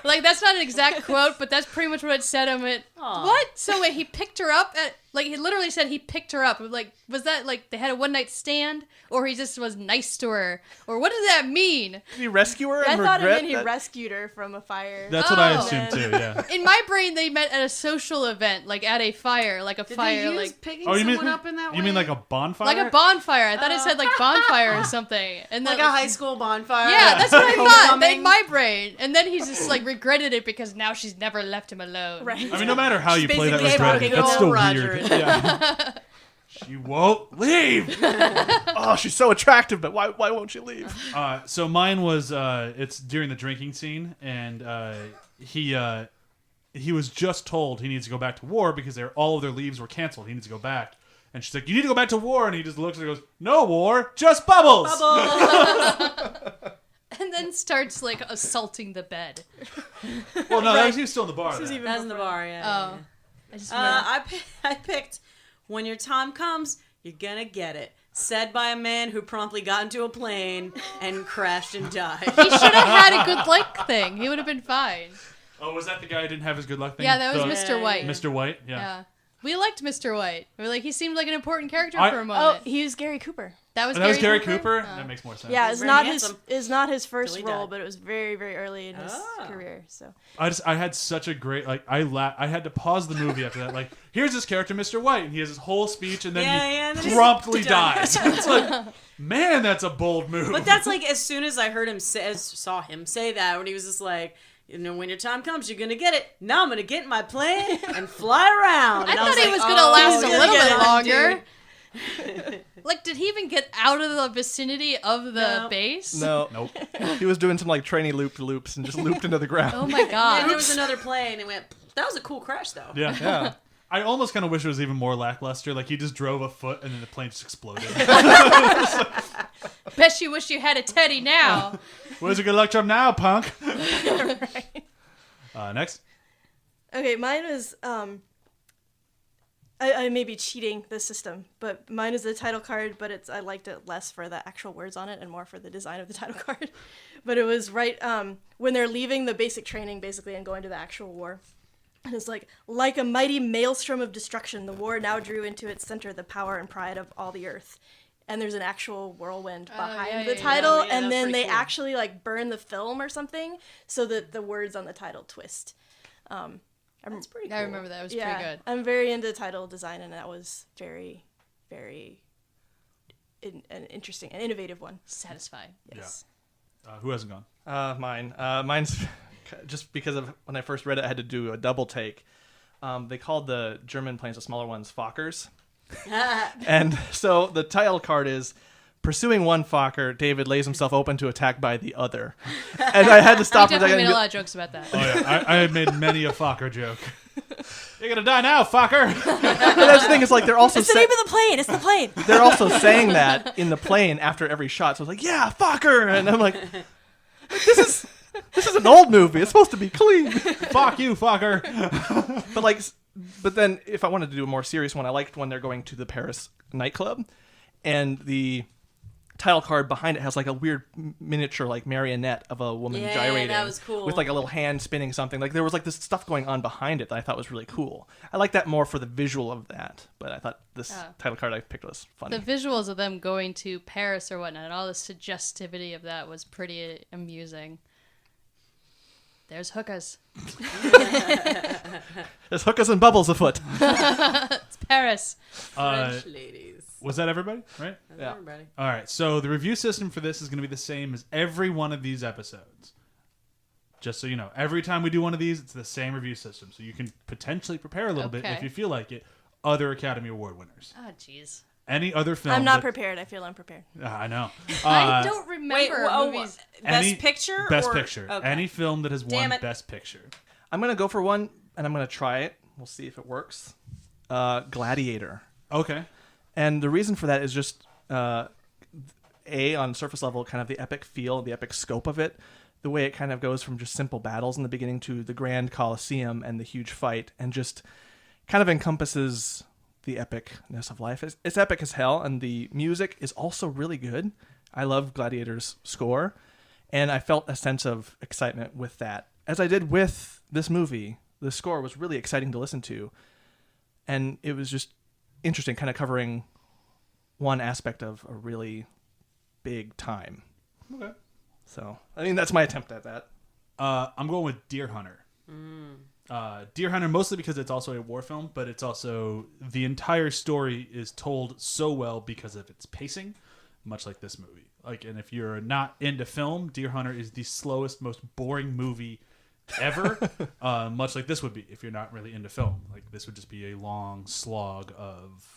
Like, that's not an exact quote, but that's pretty much what it said. I went, what? So wait, he picked her up at, like, he literally said he picked her up. Like, was that, like, they had a one-night stand? Or he just was nice to her? Or what does that mean? Did he rescue her I and thought it regret meant he that? rescued her from a fire. That's what I Oh. assumed too, yeah. In my brain, they met at a social event, like at a fire, like a Did fire, they use like picking Oh, you someone mean up in that way? you mean like a bonfire? like a bonfire. I thought it said like bonfire or something, and then like a high school bonfire? yeah, that's what I thought. Homecoming? In my brain, and then he's just like regretted it because now she's never left him alone. Right. I mean, no matter how you play that Basically regret, fucking that's still Roger weird. and- Yeah. She won't leave. Oh, she's so attractive, but why won't she leave? So mine was it's during the drinking scene, and he was just told he needs to go back to war because all of their leaves were canceled. He needs to go back, and she's like, "You need to go back to war," and he just looks and goes, "No war, just bubbles." And then starts like assaulting the bed. Well, no, he was still in the bar. then. That's in the bar, yeah. Oh, yeah. I just remember. I picked When Your Time Comes, You're Gonna Get It. Said by a man who promptly got into a plane and crashed and died. He should have had a good luck thing. He would have been fine. Oh, was that the guy who didn't have his good luck thing? Yeah, that was The- Mr. White. Mr. White. Yeah. We liked Mr. White. We were like, he seemed like an important character I- for a Oh, moment. he was Gary Cooper. That was Oh, that was Gary Cooper? Cooper. That makes more sense. Yeah, it's very not handsome. his first Till he role, died. but it was very, very early in his Ah. career. So I had such a great I had to pause the movie after that. Like, here's this character, Mr. White, and he has his whole speech, and then and then he he's promptly done. dies. It's like, man, that's a bold move. But that's like, as soon as I heard him saw him say that, when he was just like, you know, when your time comes, you're gonna get it. Now I'm gonna get in my plane and fly around. I And thought was he like, was gonna oh, last he's a gonna little get bit it, longer. dude. Like, did he even get out of the vicinity of the No. base? No. Nope. He was doing some like trainee loops and just looped into the ground. Oh my god. And there was another plane and went, that was a cool crash, though. Yeah. Yeah. I almost kind of wish it was even more lackluster. Like he just drove a foot and then the plane just exploded. Bet you wish you had a teddy now. Where's your good luck charm now, punk? Right. Next. Okay, mine was I may be cheating the system, but mine is the title card, but I liked it less for the actual words on it and more for the design of the title card. But it was right when they're leaving the basic training basically and going to the actual war. And it's like a mighty maelstrom of destruction, the war now drew into its center the power and pride of all the earth. And there's an actual whirlwind behind the title, Oh, yeah, and that's then pretty they cool. actually like burn the film or something so that the words on the title twist. That's pretty cool. I remember that. It was pretty good. I'm very into title design, and that was very, very an interesting and innovative one. Satisfying. Yes. Who hasn't gone? Mine. Mine's just because of when I first read it, I had to do a double take. They called the German planes, the smaller ones, Fokkers. And so the title card is Pursuing one Fokker, David lays himself open to attack by the other. And I had to stop We for a definitely second. made a lot of jokes about that. Oh yeah, I had made many a Fokker joke. You're gonna die now, Fokker. But that's the thing, it's like they're also It's the name of the plane. It's the plane. they're also saying that in the plane after every shot. So I was like, yeah, Fokker. And I'm like, this is an old movie. It's supposed to be clean. Fuck you, Fokker. But then if I wanted to do a more serious one, I liked when they're going to the Paris nightclub, and the title card behind it has like a weird miniature like marionette of a woman Yeah, gyrating. that was cool. With like a little hand spinning something. Like there was like this stuff going on behind it that I thought was really cool. I like that more for the visual of that, but I thought this title card I picked was funny. The visuals of them going to Paris or whatnot, and all the suggestivity of that was pretty amusing. There's hookahs. There's hookahs and bubbles afoot. It's Paris. French ladies. Was that everybody? Right? That's Yeah. everybody. All right. So the review system for this is going to be the same as every one of these episodes. Just so you know, every time we do one of these, it's the same review system. So you can potentially prepare a little bit Okay. if you feel like it. Other Academy Award winners. Oh, jeez. Any other film? I'm not that- prepared. I feel unprepared. I know. I don't remember movies. Any- Best Picture? Best or... Picture. Okay. Any film that has Damn won it. Best Picture. I'm going to go for one, and I'm going to try it. We'll see if it works. Gladiator. Okay. And the reason for that is just, on surface level, kind of the epic feel, the epic scope of it. The way it kind of goes from just simple battles in the beginning to the grand Colosseum and the huge fight, and just kind of encompasses the epicness of life. It's epic as hell, and the music is also really good. I love Gladiator's score, and I felt a sense of excitement with that. As I did with this movie, the score was really exciting to listen to, and it was just interesting, kind of covering one aspect of a really big time. Okay. So, I mean, that's my attempt at that. I'm going with Deer Hunter. Deer Hunter mostly because it's also a war film, but it's also the entire story is told so well because of its pacing, much like this movie. Like, and if you're not into film, Deer Hunter is the slowest, most boring movie ever. Much like this would be if you're not really into film. Like this would just be a long slog of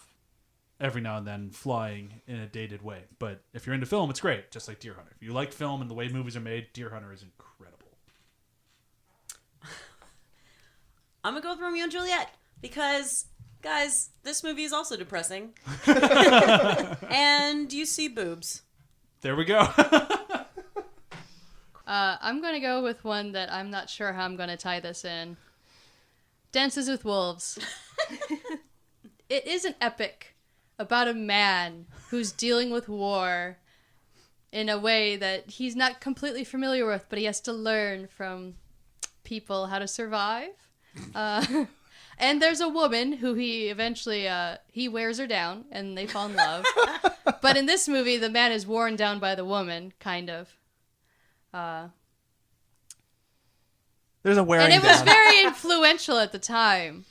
every now and then flying in a dated way. But if you're into film, it's great, just like Deer Hunter. If you like film and the way movies are made, Deer Hunter is incredible. I'm going to go with Romeo and Juliet because, guys, this movie is also depressing. And you see boobs. There we go. I'm going to go with one that I'm not sure how I'm going to tie this in. Dances with Wolves. It is an epic about a man who's dealing with war in a way that he's not completely familiar with, but he has to learn from people how to survive. And there's a woman who he eventually he wears her down and they fall in love. But in this movie, the man is worn down by the woman, kind of. There's a wearing And it was down. very influential at the time.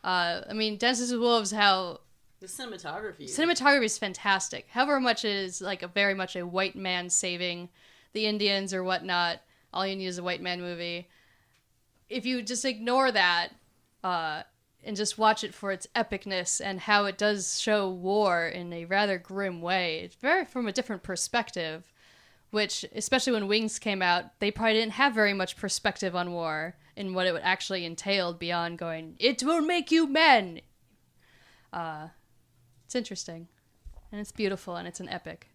I mean, Dances with Wolves, how The cinematography. cinematography is fantastic. However much it is like very much a white man saving the Indians or whatnot. All you need is a white man movie. If you just ignore that, and just watch it for its epicness and how it does show war in a rather grim way. It's very from a different perspective, which, especially when Wings came out, they probably didn't have very much perspective on war and what it would actually entail beyond going, it will make you men. It's interesting, and it's beautiful, and it's an epic.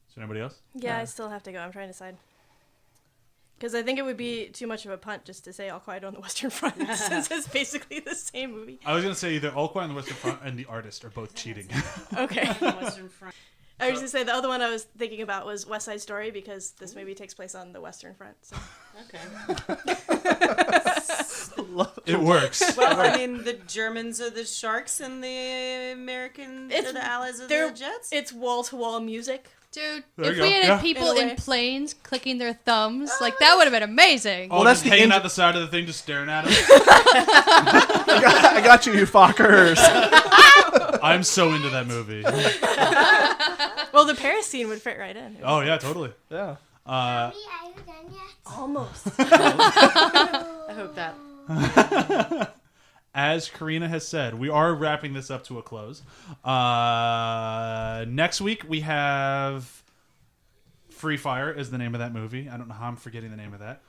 Is there anybody else? Yeah, I still have to go. I'm trying to decide. Because I think it would be too much of a punt just to say All Quiet on the Western Front, since it's basically the same movie. I was going to say either All Quiet on the Western Front and The Artist are both cheating. Okay. Western Front. I was going to say the other one I was thinking about was West Side Story, because this movie takes place on the Western Front. So. Okay. It works. Well, I mean, the Germans are the sharks and the Americans are the allies of the Jets. It's wall-to-wall music. Dude, There if you we go. had Yeah. people In a in way. planes clicking their thumbs, like that would have been amazing. Oh, that's just the hanging engine- out the side of the thing, just staring at him. I got you, you fuckers. I'm so into that movie. Well, the Paris scene would fit right in. Oh, yeah, totally. Yeah. Are you done yet? Almost. I hope that. As Karina has said, we are wrapping this up to a close. Next week, we have Free Fire is the name of that movie. I don't know how I'm forgetting the name of that.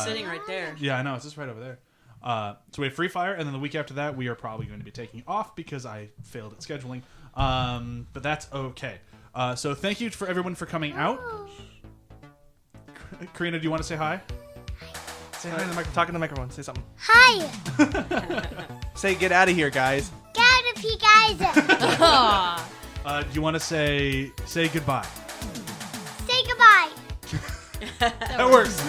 Sitting right there. Yeah, I know. It's just right over there. So we have Free Fire, and then the week after that, we are probably going to be taking off because I failed at scheduling. But that's okay. So thank you for everyone for coming out. Karina, do you want to say hi? Say hi to the microphone. Talk in the microphone. Say something. Hi! Say get out of here, guys. Get out of here, guys! Do you want to say goodbye? Say goodbye! That works.